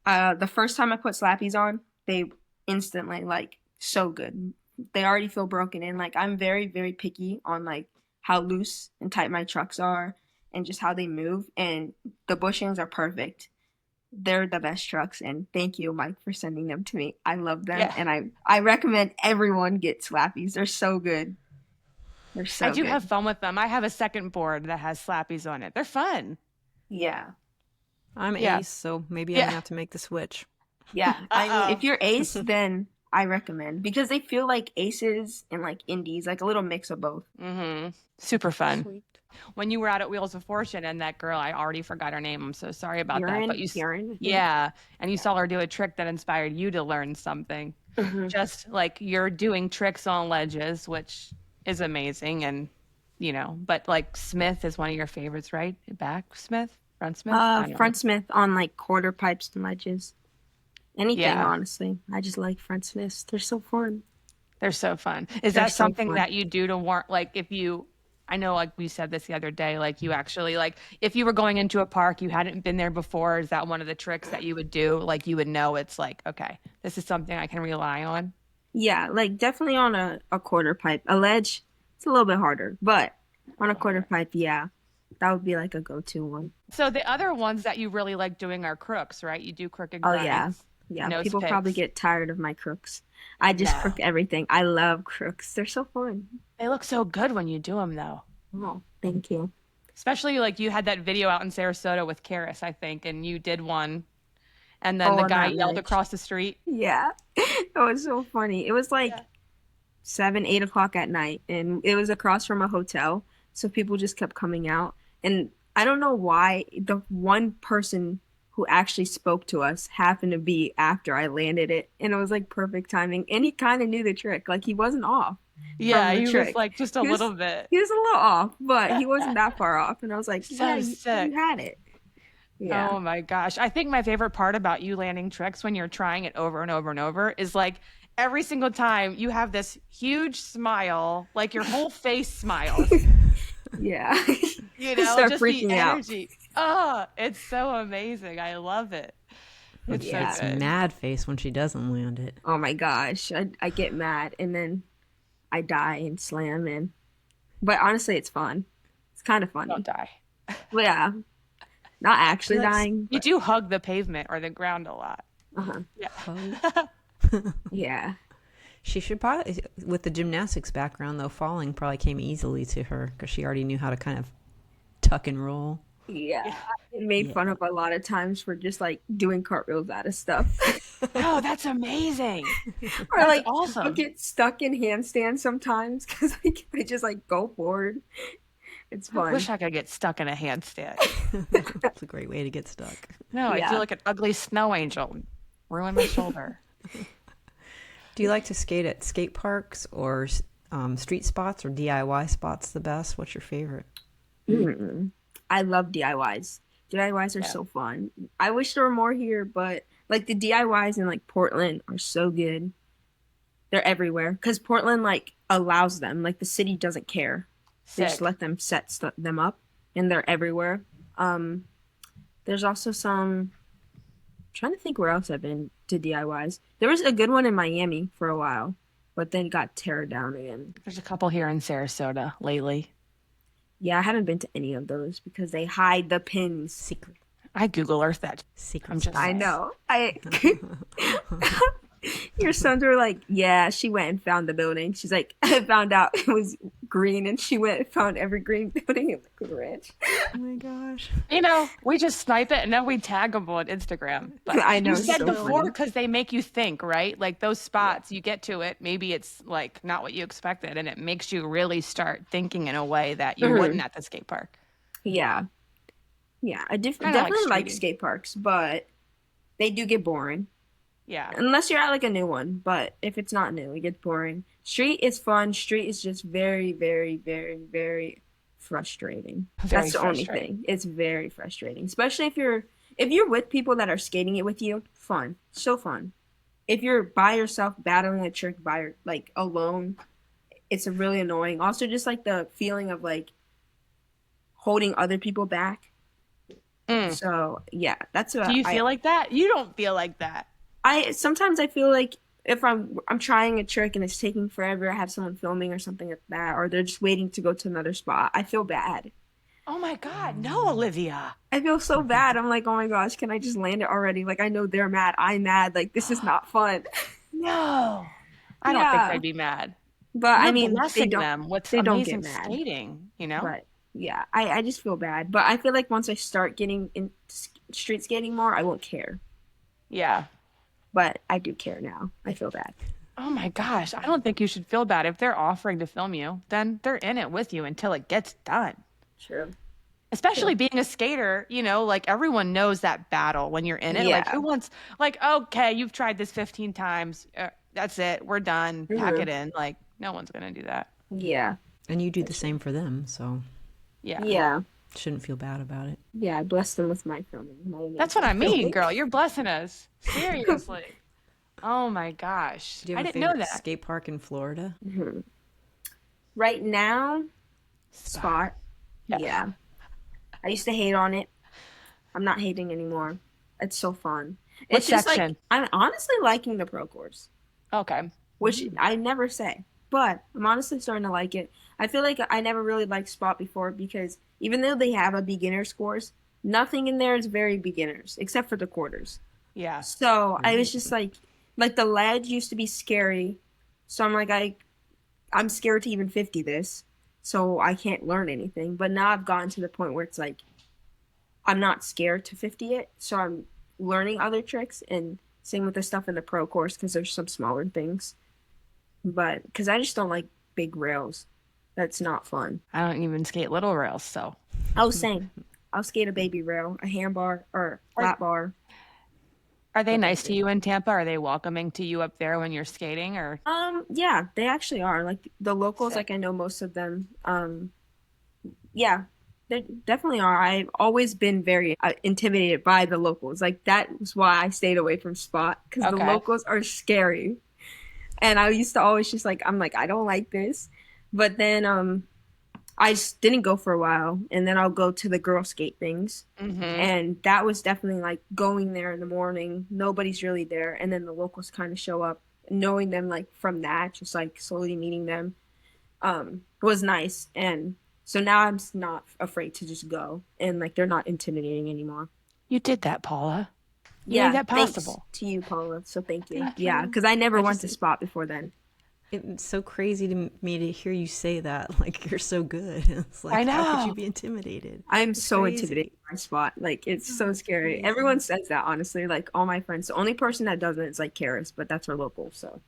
Speaker 3: the first time I put slappies on, they instantly like so good. They already feel broken in. Like, I'm very, very picky on like how loose and tight my trucks are and just how they move. And the bushings are perfect. They're the best trucks, and thank you, Mike, for sending them to me. I love them, and I recommend everyone get slappies. They're so good. They're so good.
Speaker 1: I do have fun with them. I have a second board that has slappies on it. They're fun.
Speaker 3: Yeah.
Speaker 2: I'm Ace, so maybe I'm going to have to make the switch.
Speaker 3: Yeah. I mean, if you're Ace, then I recommend, because they feel like Aces and like Indies, like a little mix of both.
Speaker 1: Mm-hmm. Super fun.
Speaker 2: Sweet.
Speaker 1: When you were out at Wheels of Fortune and that girl, I already forgot her name. I'm so sorry about that. But
Speaker 3: Karen.
Speaker 1: And you saw her do a trick that inspired you to learn something.
Speaker 3: Mm-hmm.
Speaker 1: Just like you're doing tricks on ledges, which is amazing. And, but like Smith is one of your favorites, right? Back Smith? Front Smith?
Speaker 3: Front Smith on like quarter pipes and ledges. Anything, honestly. I just like front Smiths. They're so fun.
Speaker 1: They're so fun. Is that something that you do to warrant, like if you... I know, like we said this the other day, like you actually, like if you were going into a park, you hadn't been there before, is that one of the tricks that you would do? Like you would know it's like, okay, this is something I can rely on?
Speaker 3: Yeah, like definitely on a quarter pipe. A ledge, it's a little bit harder, but on a quarter pipe, yeah, that would be like a go-to one.
Speaker 1: So the other ones that you really like doing are crooks, right? You do crooked
Speaker 3: Oh yeah.
Speaker 1: grinds,
Speaker 3: Yeah,
Speaker 1: nose
Speaker 3: people probably
Speaker 1: picks.
Speaker 3: get tired of my crooks. I just
Speaker 1: No,
Speaker 3: crook everything. I love crooks. They're so fun.
Speaker 1: they look so good when you do them, though.
Speaker 3: Oh, thank you.
Speaker 1: Especially like you had that video out in Sarasota with Karis, I think, and you did one, and then
Speaker 3: Oh,
Speaker 1: the
Speaker 3: on
Speaker 1: guy
Speaker 3: that
Speaker 1: yelled
Speaker 3: ledge.
Speaker 1: across the street.
Speaker 3: Yeah. It was so funny. It was like
Speaker 1: Yeah.
Speaker 3: 7, 8 o'clock at night, and it was across from a hotel. So people just kept coming out. And I don't know why the one person who actually spoke to us happened to be after I landed it. And it was like perfect timing. And he kind of knew the trick. Like he wasn't off
Speaker 1: Yeah,
Speaker 3: from the
Speaker 1: he was
Speaker 3: trick.
Speaker 1: like just a
Speaker 3: He was
Speaker 1: little bit.
Speaker 3: he was a little off, but he wasn't that far off. And I was like, yeah,
Speaker 1: So
Speaker 3: you
Speaker 1: sick.
Speaker 3: had it. Yeah.
Speaker 1: Oh my gosh. I think my favorite part about you landing tricks when you're trying it over and over and over is like every single time you have this huge smile, like your whole face smiles,
Speaker 3: Yeah.
Speaker 1: you
Speaker 3: Just
Speaker 1: know,
Speaker 3: start
Speaker 1: just the
Speaker 3: freaking out.
Speaker 1: energy. Oh, it's so amazing. I love it. It's
Speaker 2: She
Speaker 1: so
Speaker 3: Yeah.
Speaker 2: gets
Speaker 1: good.
Speaker 2: mad face when she doesn't land it.
Speaker 3: Oh my gosh. I get mad and then I die and slam in. But honestly, it's fun. It's kind of
Speaker 1: Don't
Speaker 3: funny.
Speaker 1: die.
Speaker 3: Well, yeah, not
Speaker 2: She
Speaker 3: actually
Speaker 2: likes
Speaker 3: dying,
Speaker 1: You
Speaker 3: but
Speaker 1: do hug the pavement or the ground a lot.
Speaker 3: uh-huh.
Speaker 2: hug.
Speaker 1: Yeah.
Speaker 3: Yeah.
Speaker 2: She should probably, with the gymnastics background though, falling probably came easily to her because she already knew how to kind of tuck and roll.
Speaker 3: Yeah.
Speaker 1: Yeah.
Speaker 3: I get made
Speaker 2: Yeah.
Speaker 3: fun of a lot of times for just like doing cartwheels out of stuff.
Speaker 1: Oh, that's amazing.
Speaker 3: Or
Speaker 1: That's
Speaker 3: like I'll
Speaker 1: awesome.
Speaker 3: get stuck in handstands sometimes because I just like go forward. It's
Speaker 1: I wish
Speaker 3: fun.
Speaker 1: I could get stuck in a handstand.
Speaker 2: That's a great way to get stuck.
Speaker 1: No, I feel
Speaker 3: Yeah.
Speaker 1: like an ugly snow angel. Ruin my shoulder.
Speaker 2: Do you like to skate at skate parks or street spots or DIY spots the best? What's your favorite?
Speaker 3: Mm. I love DIYs. DIYs are
Speaker 1: Yeah.
Speaker 3: so fun. I wish there were more here, but like the DIYs in like Portland are so good. They're everywhere because Portland like allows them. Like the city doesn't care. They just
Speaker 1: Sick.
Speaker 3: let them set them up, and they're everywhere. Um, there's also some. Trying to think where else I've been to DIYs. There was a good one in Miami for a while, but then got teared down again.
Speaker 1: There's a couple here in Sarasota lately.
Speaker 3: Yeah, I haven't been to any of those because they hide the pins.
Speaker 2: Secret.
Speaker 1: I Google Earth that.
Speaker 2: Secret.
Speaker 1: I'm just
Speaker 3: I
Speaker 1: saying.
Speaker 3: know. Your sons were like, yeah, she went and found the building. She's like, I found out it was green, and she went and found every green building in the ranch.
Speaker 2: Oh my gosh.
Speaker 1: You know, we just snipe it and then we tag them on Instagram. But
Speaker 3: I know.
Speaker 1: you
Speaker 3: It's
Speaker 1: said
Speaker 3: so
Speaker 1: before
Speaker 3: funny.
Speaker 1: because they make you think, right? Like those spots, you get to it, maybe it's like not what you expected, and it makes you really start thinking in a way that you
Speaker 3: Mhm.
Speaker 1: wouldn't at the skate park.
Speaker 3: Yeah. Yeah. I
Speaker 1: Kinda
Speaker 3: definitely like
Speaker 1: streeting.
Speaker 3: skate parks, but they do get boring.
Speaker 1: Yeah.
Speaker 3: Unless you're at like a new one. But if it's not new, it gets boring. Street is fun. Street is just very, very, very, very frustrating.
Speaker 1: Very
Speaker 3: That's the only
Speaker 1: frustrating.
Speaker 3: thing. It's very frustrating. Especially if you're with people that are skating it with you, fun. So fun. If you're by yourself battling a trick like alone, it's really annoying. Also just like the feeling of like holding other people back.
Speaker 1: Mm.
Speaker 3: So yeah, that's what
Speaker 1: Do you feel like that? You don't feel like that.
Speaker 3: I sometimes I feel like if I'm trying a trick and it's taking forever, I have someone filming or something like that, or they're just waiting to go to another spot. I feel bad.
Speaker 1: Oh my God, no, Olivia.
Speaker 3: I feel so bad. I'm like, oh my gosh, can I just land it already? Like I know they're mad. I'm mad. Like this is not fun.
Speaker 1: No. I don't think
Speaker 3: Yeah.
Speaker 1: they'd be mad.
Speaker 3: But I
Speaker 1: You're
Speaker 3: mean,
Speaker 1: blessing them with
Speaker 3: they don't get
Speaker 1: amazing
Speaker 3: mad.
Speaker 1: skating, you know?
Speaker 3: But yeah, I just feel bad. But I feel like once I start getting into street skating more, I won't care.
Speaker 1: Yeah.
Speaker 3: But I do care now. I feel bad.
Speaker 1: Oh my gosh, I don't think you should feel bad. If they're offering to film you, then they're in it with you until it gets done.
Speaker 3: True.
Speaker 1: Especially being a skater, you know, like everyone knows that battle when you're in it. Like
Speaker 3: Yeah.
Speaker 1: who wants, like, okay, you've tried this 15 times. That's it. We're done. Pack
Speaker 3: Mhm.
Speaker 1: it in. Like no one's going to do that.
Speaker 3: Yeah.
Speaker 2: And you do the same for them, so
Speaker 1: Yeah.
Speaker 3: Yeah.
Speaker 2: shouldn't feel bad about it.
Speaker 3: Yeah. I blessed them with my filming.
Speaker 1: That's what I mean, girl. You're blessing us. Seriously. Oh my gosh.
Speaker 2: Do you
Speaker 1: I
Speaker 2: have a
Speaker 1: didn't know
Speaker 2: favorite
Speaker 1: that.
Speaker 2: skate park in Florida?
Speaker 3: Mhm. Right now, Spot.
Speaker 1: Yeah.
Speaker 3: Yeah. I used to hate on it. I'm not hating anymore. It's so fun.
Speaker 1: What
Speaker 3: It's just
Speaker 1: section?
Speaker 3: like I'm honestly liking the pro course.
Speaker 1: Okay.
Speaker 3: which I never say. But I'm honestly starting to like it. I feel like I never really liked spot before because even though they have a beginner's course, nothing in there is very beginners except for the quarters.
Speaker 1: Yeah.
Speaker 3: So I was just like the ledge used to be scary. So I'm like, I'm scared to even 50 this. So I can't learn anything. But now I've gotten to the point where it's like, I'm not scared to 50 it. So I'm learning other tricks, and same with the stuff in the pro course because there's some smaller things. But because I just don't like big rails. That's not fun.
Speaker 1: I don't even skate little rails, so.
Speaker 3: Oh, same. I'll skate a baby rail, a handbar, or flat bar.
Speaker 1: Are they nice to you in Tampa? Are they welcoming to you up there when you're skating, or?
Speaker 3: Yeah, they actually are. Like the locals, like I know most of them. Yeah, they definitely are. I've always been very intimidated by the locals. Like that was why I stayed away from spot because the locals are scary. And I used to always just like, I'm like, I don't like this. But then I just didn't go for a while. And then I'll go to the girl skate things. Mm-hmm. And that was definitely like going there in the morning. Nobody's really there. And then the locals kind of show up. Knowing them like from that, just like slowly meeting them was nice. And so now I'm not afraid to just go. And like they're not intimidating anymore.
Speaker 1: You did that, Paula. You made that possible.
Speaker 3: To you, Paula. So thank you. Yeah, because I never went to spot before then.
Speaker 2: It's so crazy to me to hear you say that. Like, you're so good. It's like,
Speaker 1: I know.
Speaker 2: How could you be intimidated?
Speaker 3: I'm so intimidated by spot. Like, it's so scary. Crazy. Everyone says that, honestly. Like, all my friends. The only person that doesn't is, like, Karis, but that's her local, so.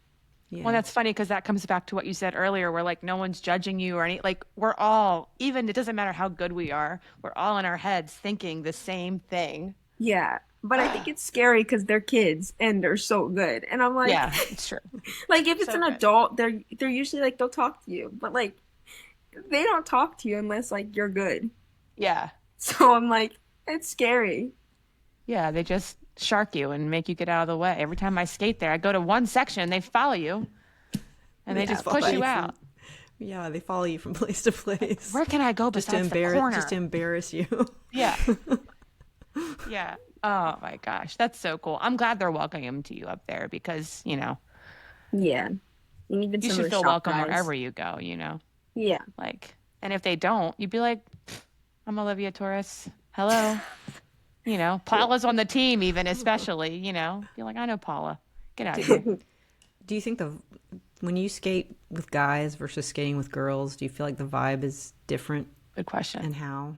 Speaker 1: Yeah. Well, that's funny because that comes back to what you said earlier where, like, no one's judging you or any. Like, we're all, even, it doesn't matter how good we are, we're all in our heads thinking the same thing.
Speaker 3: Yeah. But I think it's scary because they're kids and they're so good. And I'm like,
Speaker 1: yeah, it's true.
Speaker 3: Like if it's an adult, they're usually like, they'll talk to you. But like, they don't talk to you unless like you're good.
Speaker 1: Yeah.
Speaker 3: So I'm like, it's scary.
Speaker 1: Yeah, they just shark you and make you get out of the way. Every time I skate there, I go to one section, they follow you. And they just push you out.
Speaker 2: Yeah, they follow you from place to place.
Speaker 1: Where can I go besides the corner?
Speaker 2: Just to embarrass you.
Speaker 1: Yeah. Yeah. Oh my gosh, that's so cool. I'm glad they're welcoming to you up there because, you know.
Speaker 3: Yeah. And even
Speaker 1: you should feel welcome wherever you go, you know.
Speaker 3: Yeah.
Speaker 1: Like, and if they don't, you'd be like, I'm Olivia Torres. Hello. You know, Paula's on the team even, especially, you know. Be like, I know Paula. Get out of here.
Speaker 2: Do you think when you skate with guys versus skating with girls, do you feel like the vibe is different?
Speaker 1: Good question.
Speaker 2: And how?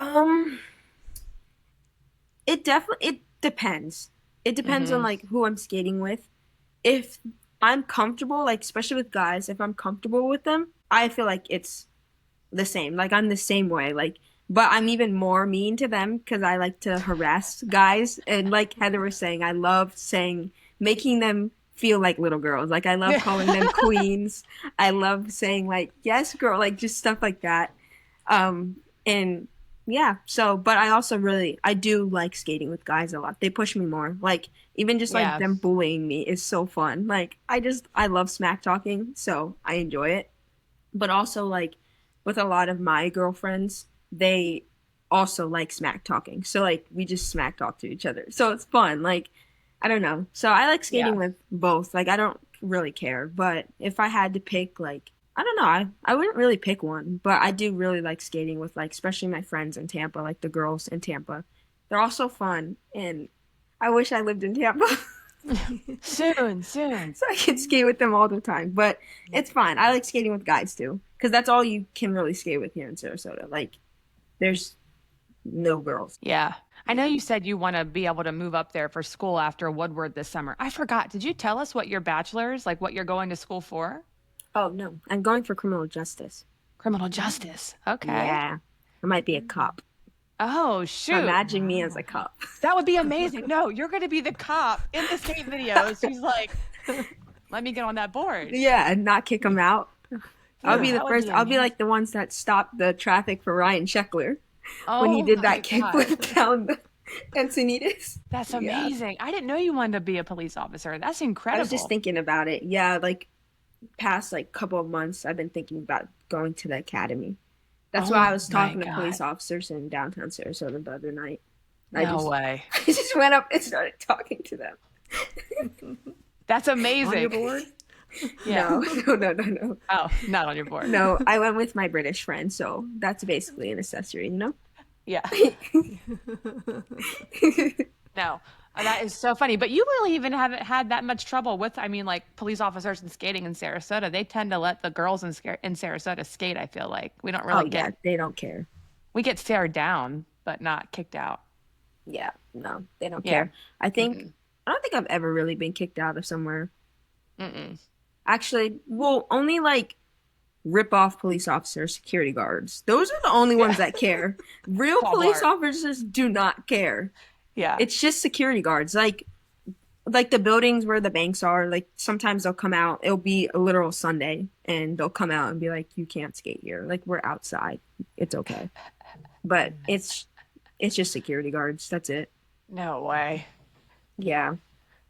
Speaker 3: It depends. It depends on like who I'm skating with. If I'm comfortable, like especially with guys, if I'm comfortable with them, I feel like it's the same. Like I'm the same way. Like, but I'm even more mean to them because I like to harass guys. And like Heather was saying, I love making them feel like little girls. Like I love calling them queens. I love saying like, yes, girl, like just stuff like that. And yeah, so, but I also I do like skating with guys a lot. They push me more. Like, even just like them bullying me is so fun. Like, I love smack talking, so I enjoy it. But also, like, with a lot of my girlfriends, they also like smack talking. So, like, we just smack talk to each other. So it's fun. Like, I don't know. So I like skating with both. Like, I don't really care. But if I had to pick, like, I don't know. I wouldn't really pick one, but I do really like skating with like, especially my friends in Tampa, like the girls in Tampa. They're all so fun, and I wish I lived in Tampa.
Speaker 1: Soon.
Speaker 3: So I can skate with them all the time, but it's fine. I like skating with guys too, because that's all you can really skate with here in Sarasota. Like, there's no girls.
Speaker 1: Yeah. I know you said you want to be able to move up there for school after Woodward this summer. I forgot. Did you tell us what your bachelor's, like what you're going to school for?
Speaker 3: Oh, no. I'm going for criminal justice.
Speaker 1: Criminal justice. Okay.
Speaker 3: Yeah. I might be a cop.
Speaker 1: Oh, shoot.
Speaker 3: Imagine me as a cop.
Speaker 1: That would be amazing. No, you're going to be the cop in the skate videos. She's like, let me get on that board.
Speaker 3: Yeah, and not kick them out. I'll be the first. I'll be like the ones that stopped the traffic for Ryan Sheckler when he did that kickflip down the Encinitas.
Speaker 1: That's amazing. I didn't know you wanted to be a police officer. That's incredible.
Speaker 3: I was just thinking about it. Yeah, like past like couple of months I've been thinking about going to the academy. That's why I was talking to police officers in downtown Sarasota the other night.
Speaker 1: No way.
Speaker 3: I just went up and started talking to them.
Speaker 1: That's amazing.
Speaker 2: On your board?
Speaker 1: Yeah.
Speaker 3: No.
Speaker 1: Oh, not on your board.
Speaker 3: No, I went with my British friend, so that's basically an accessory, you know?
Speaker 1: Yeah. No. That is so funny. But you really even haven't had that much trouble with, I mean, like police officers and skating in Sarasota. They tend to let the girls in Sarasota skate, I feel like. We don't
Speaker 3: Oh
Speaker 1: really
Speaker 3: yeah,
Speaker 1: get,
Speaker 3: they don't care.
Speaker 1: we get stared down, but not kicked out.
Speaker 3: Yeah, no, they don't
Speaker 1: Yeah.
Speaker 3: care. I
Speaker 1: Mm-mm.
Speaker 3: don't think I've ever really been kicked out of somewhere.
Speaker 1: Mm-mm.
Speaker 3: Actually, well, only like rip off police officers, security guards. Those are the only ones that care. Real police
Speaker 1: Walmart.
Speaker 3: officers do not care.
Speaker 1: Yeah.
Speaker 3: It's just security guards. Like the buildings where the banks are, like sometimes they'll come out. It'll be a literal Sunday and they'll come out and be like, "You can't skate here. Like we're outside. It's okay." But it's just security guards. That's it.
Speaker 1: No way.
Speaker 3: Yeah.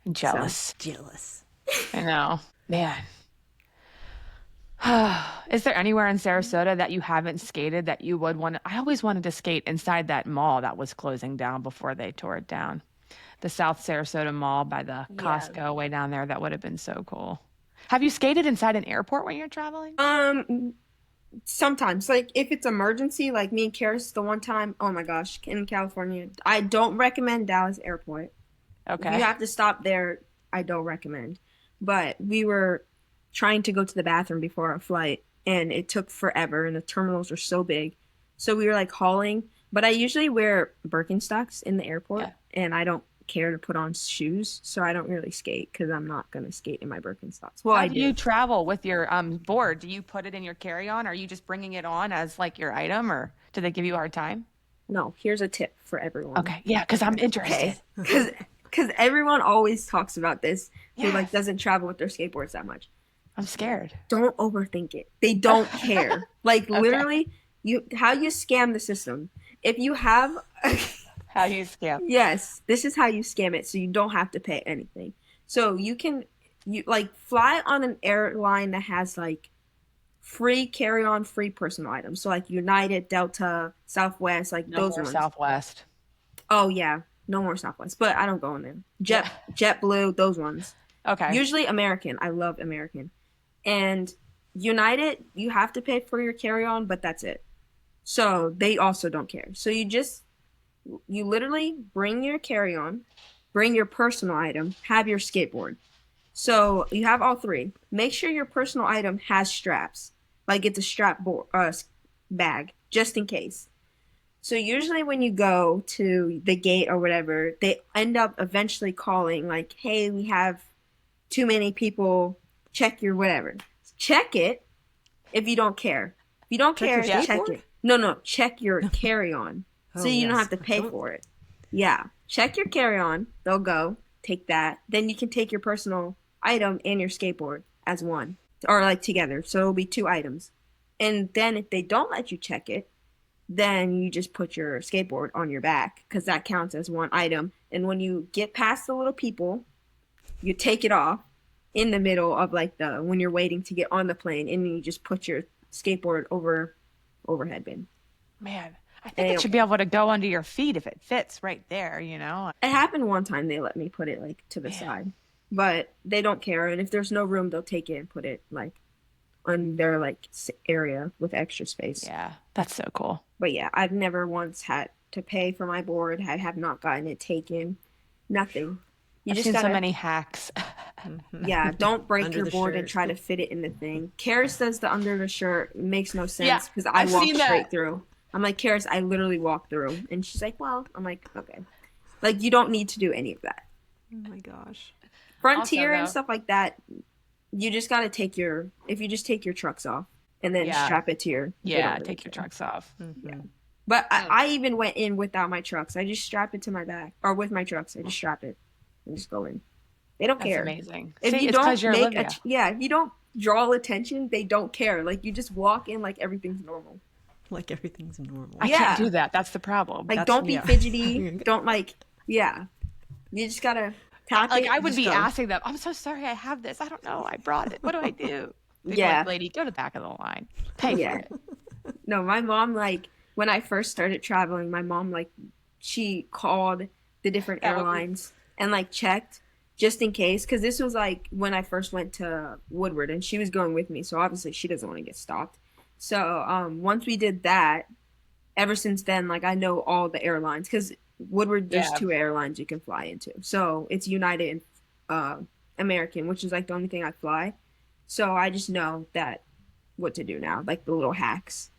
Speaker 1: I'm jealous.
Speaker 2: Jealous.
Speaker 1: I know. Man. Is there anywhere in Sarasota that you haven't skated that you would want to? I always wanted to skate inside that mall that was closing down before they tore it down. The South Sarasota Mall by the Costco way down there. That would have been so cool. Have you skated inside an airport when you're traveling?
Speaker 3: Sometimes, like if it's emergency, like me and Karis the one time, oh my gosh, in California, I don't recommend Dallas Airport.
Speaker 1: Okay.
Speaker 3: You have to stop there. I don't recommend. But we were trying to go to the bathroom before our flight, and it took forever, and the terminals are so big. So we were like hauling. But I usually wear Birkenstocks in the airport, and I don't care to put on shoes, so I don't really skate because I'm not gonna skate in my Birkenstocks. Well,
Speaker 1: How
Speaker 3: I
Speaker 1: do
Speaker 3: do.
Speaker 1: you travel with your board? Do you put it in your carry-on? Are you just bringing it on as like your item, or do they give you a hard time?
Speaker 3: No, here's a tip for everyone.
Speaker 1: Okay. Yeah, because I'm interested.
Speaker 3: Because everyone always talks about this who like
Speaker 1: Yes.
Speaker 3: doesn't travel with their skateboards that much.
Speaker 1: I'm scared.
Speaker 3: Don't overthink it. They don't care. Like literally, how you scam the system. If you have
Speaker 1: How you scam.
Speaker 3: yes, this is how you scam it so you don't have to pay anything. So you like fly on an airline that has like free carry-on, free personal items. So like United, Delta, Southwest, like
Speaker 1: No
Speaker 3: those
Speaker 1: more
Speaker 3: ones.
Speaker 1: Southwest.
Speaker 3: Oh yeah, no more Southwest, but I don't go in there. JetBlue, those ones.
Speaker 1: Okay.
Speaker 3: Usually American. I love American. And United, you have to pay for your carry-on, but that's it. So they also don't care. So you literally bring your carry-on, bring your personal item, have your skateboard. So you have all three. Make sure your personal item has straps. Like it's a strap bag, just in case. So usually when you go to the gate or whatever, they end up eventually calling like, "Hey, we have too many people. Check your whatever." Check it if you don't care. If you don't care,
Speaker 2: your
Speaker 3: check
Speaker 2: skateboard?
Speaker 3: it. No, check your carry-on. So you don't have to pay for it. Yeah. Check your carry-on. They'll go. Take that. Then you can take your personal item and your skateboard as one. Or like together. So it'll be two items. And then if they don't let you check it, then you just put your skateboard on your back because that counts as one item. And when you get past the little people, you take it off in the middle of like when you're waiting to get on the plane, and you just put your skateboard overhead bin.
Speaker 1: Man, I think it should be able to go under your feet if it fits right there, you know?
Speaker 3: It happened one time. They let me put it like to the side, but they don't care. And if there's no room, they'll take it and put it like on their like area with extra space.
Speaker 1: Yeah, that's so cool.
Speaker 3: But yeah, I've never once had to pay for my board. I have not gotten it taken. Nothing. You
Speaker 1: I've
Speaker 3: just
Speaker 1: seen
Speaker 3: gotta,
Speaker 1: so many hacks.
Speaker 3: yeah, don't break
Speaker 2: Under
Speaker 3: your
Speaker 2: the
Speaker 3: board
Speaker 2: shirt.
Speaker 3: and try to fit it in the thing. Karis does the under the shirt. It makes no sense
Speaker 1: Yeah,
Speaker 3: because I
Speaker 1: I've
Speaker 3: walk
Speaker 1: seen
Speaker 3: straight
Speaker 1: that.
Speaker 3: through. I'm like, Karis, I literally walk through. And she's like, well, I'm like, okay. Like, you don't need to do any of that.
Speaker 2: Oh my gosh.
Speaker 3: Frontier
Speaker 1: Also,
Speaker 3: and
Speaker 1: though-
Speaker 3: stuff like that, you just got to if you just take your trucks off and then
Speaker 1: Yeah.
Speaker 3: strap it to your. they don't
Speaker 1: Yeah,
Speaker 3: really
Speaker 1: take your
Speaker 3: care.
Speaker 1: trucks off.
Speaker 3: But I even went in without my trucks. I just strap it to my back. Or with my trucks. I just strap it and just go in. They don't
Speaker 1: That's
Speaker 3: care.
Speaker 1: amazing.
Speaker 3: If
Speaker 1: See,
Speaker 3: you
Speaker 1: it's because
Speaker 3: don't
Speaker 1: you're
Speaker 3: make
Speaker 1: Olivia.
Speaker 3: if you don't draw attention, they don't care. Like you just walk in like everything's normal.
Speaker 2: Like everything's normal.
Speaker 1: I
Speaker 3: Yeah.
Speaker 1: can't do that. That's the problem.
Speaker 3: Like
Speaker 2: That's-
Speaker 3: don't be
Speaker 2: yeah.
Speaker 3: fidgety. Don't yeah. You just gotta tap
Speaker 1: Like
Speaker 3: it.
Speaker 1: I would
Speaker 3: just
Speaker 1: be
Speaker 3: go.
Speaker 1: asking them, I'm so sorry I have this. I don't know. I brought it. What do I do? They'd be
Speaker 3: Yeah.
Speaker 1: like, lady, go to the back of the line. Pay
Speaker 3: Yeah.
Speaker 1: for it.
Speaker 3: No, my mom like when I first started traveling, my mom like she called the different
Speaker 1: That would be-
Speaker 3: airlines and like checked just in case, because this was like when I first went to Woodward, and she was going with me, so obviously she doesn't want to get stopped. So once we did that, ever since then, like I know all the airlines, because Woodward, there's two airlines you can fly into. So it's United and American, which is like the only thing I fly. So I just know that what to do now, like the little hacks.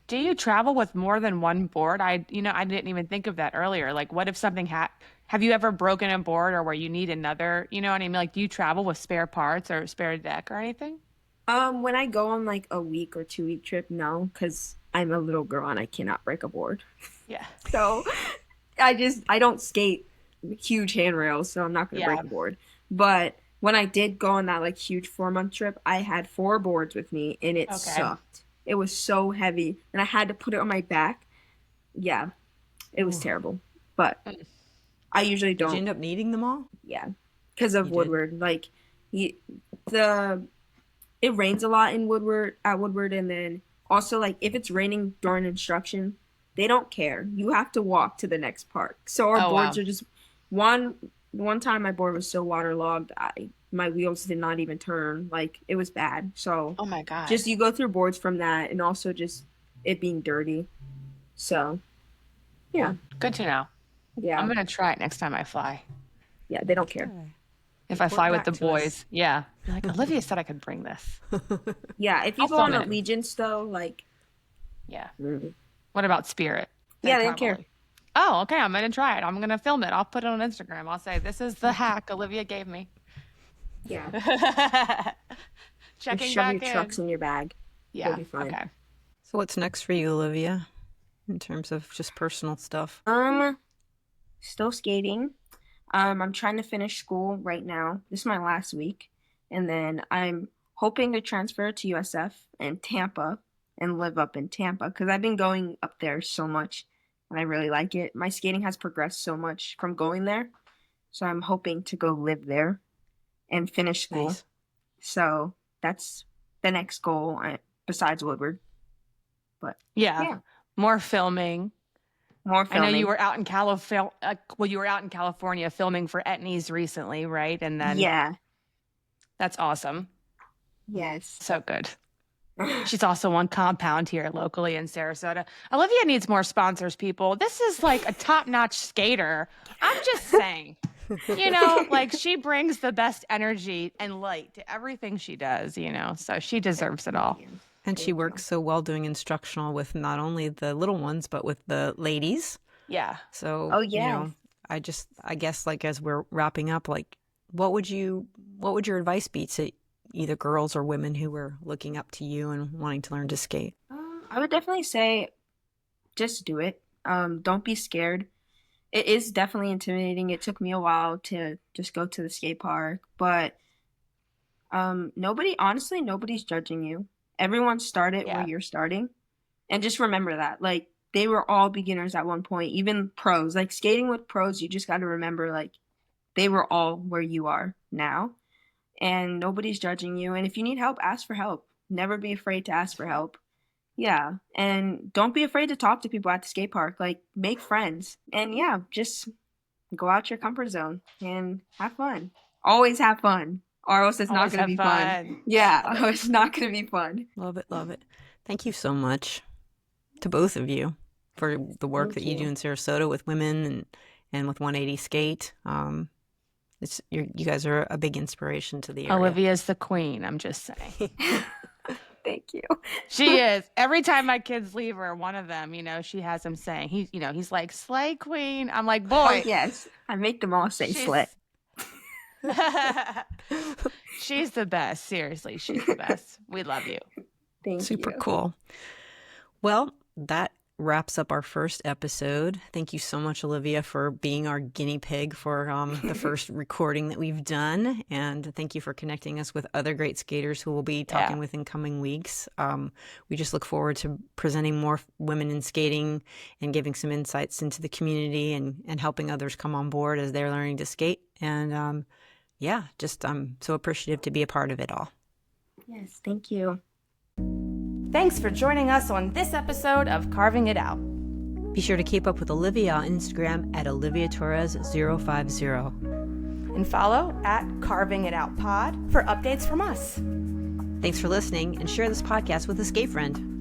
Speaker 1: Do you travel with more than one board? I didn't even think of that earlier. Like, what if something have you ever broken a board or where you need another, you know what I mean? Like, do you travel with spare parts or spare deck or anything?
Speaker 3: When I go on like a week or 2 week trip, no, because I'm a little girl and I cannot break a board.
Speaker 1: Yeah.
Speaker 3: So I don't skate huge handrails, so I'm not gonna break a board. But when I did go on that like huge 4 month trip, I had 4 boards with me and it sucked. It was so heavy and I had to put it on my back. Yeah, it was terrible. But I usually don't.
Speaker 2: Did you end up needing them all?
Speaker 3: Yeah, because of Woodward. Like it rains a lot in Woodward and then also like if it's raining during instruction, they don't care. You have to walk to the next park. So our boards are just one time my board was so waterlogged, my wheels did not even turn. Like it was bad. So
Speaker 1: oh my God.
Speaker 3: Just you go through boards from that and also just it being dirty. So yeah.
Speaker 1: Good to know.
Speaker 3: Yeah.
Speaker 1: I'm gonna try it next time I fly.
Speaker 3: Yeah, they don't care.
Speaker 1: If I fly with the boys. Yeah. Like Olivia said I could bring this.
Speaker 3: Yeah, if you go on Allegiance though, like
Speaker 1: yeah. What about Spirit?
Speaker 3: Yeah, they don't care.
Speaker 1: Oh, okay. I'm going to try it. I'm going to film it. I'll put it on Instagram. I'll say, this is the hack Olivia gave me.
Speaker 3: Yeah.
Speaker 1: Checking
Speaker 3: shove
Speaker 1: back
Speaker 3: your
Speaker 1: in.
Speaker 3: trucks in your bag.
Speaker 1: Yeah.
Speaker 3: You'll be fine.
Speaker 1: Okay.
Speaker 2: So what's next for you, Olivia, in terms of just personal stuff?
Speaker 3: Still skating. I'm trying to finish school right now. This is my last week. And then I'm hoping to transfer to USF and Tampa and live up in Tampa because I've been going up there so much and I really like it. My skating has progressed so much from going there. So I'm hoping to go live there and finish school.
Speaker 2: Nice.
Speaker 3: So that's the next goal besides Woodward. But
Speaker 1: yeah. More filming.
Speaker 3: More filming.
Speaker 1: I know you were out in you were out in California filming for Etnies recently, right? And then that's awesome.
Speaker 3: Yes.
Speaker 1: So good. She's also on compound here locally in Sarasota. Olivia needs more sponsors, people. This is like a top-notch skater. I'm just saying, like she brings the best energy and light to everything she does, so she deserves it all.
Speaker 2: And she works so well doing instructional with not only the little ones, but with the ladies.
Speaker 1: Yeah.
Speaker 2: So, I guess like as we're wrapping up, like what would your advice be to either girls or women who were looking up to you and wanting to learn to skate?
Speaker 3: I would definitely say just do it. Don't be scared. It is definitely intimidating. It took me a while to just go to the skate park, but nobody's judging you. Everyone started where you're starting. And just remember that. Like, they were all beginners at one point, even pros. Like, skating with pros, you just got to remember, like, they were all where you are now. And nobody's judging you. And if you need help, ask for help. Never be afraid to ask for help. Yeah. And don't be afraid to talk to people at the skate park. Like, make friends. And yeah, just go out your comfort zone and have fun. Always have fun. Or else it's not going to be fun. Yeah, or it's not going to be fun.
Speaker 2: Love it, love it. Thank you so much to both of you for the work that you do in Sarasota with women and with 180 Skate. You guys are a big inspiration to the area.
Speaker 1: Olivia's the queen, I'm just saying.
Speaker 3: Thank you.
Speaker 1: She is. Every time my kids leave her, one of them, she has him saying, he's like, slay queen. I'm like, boy.
Speaker 3: Oh, yes. I make them all say slay.
Speaker 1: She's the best. Seriously, she's the best. We love you.
Speaker 3: Thank you.
Speaker 2: Super cool. Well, that wraps up our first episode. Thank you so much, Olivia, for being our guinea pig for the first recording that we've done. And thank you for connecting us with other great skaters who we'll be talking with in coming weeks. We just look forward to presenting more women in skating and giving some insights into the community and helping others come on board as they're learning to skate. And I'm so appreciative to be a part of it all.
Speaker 3: Yes, thank you.
Speaker 1: Thanks for joining us on this episode of Carving It Out.
Speaker 2: Be sure to keep up with Olivia on Instagram at Olivia Torres 050.
Speaker 1: and follow at Carving It Out Pod for updates from us.
Speaker 2: Thanks for listening, and share this podcast with a skate friend.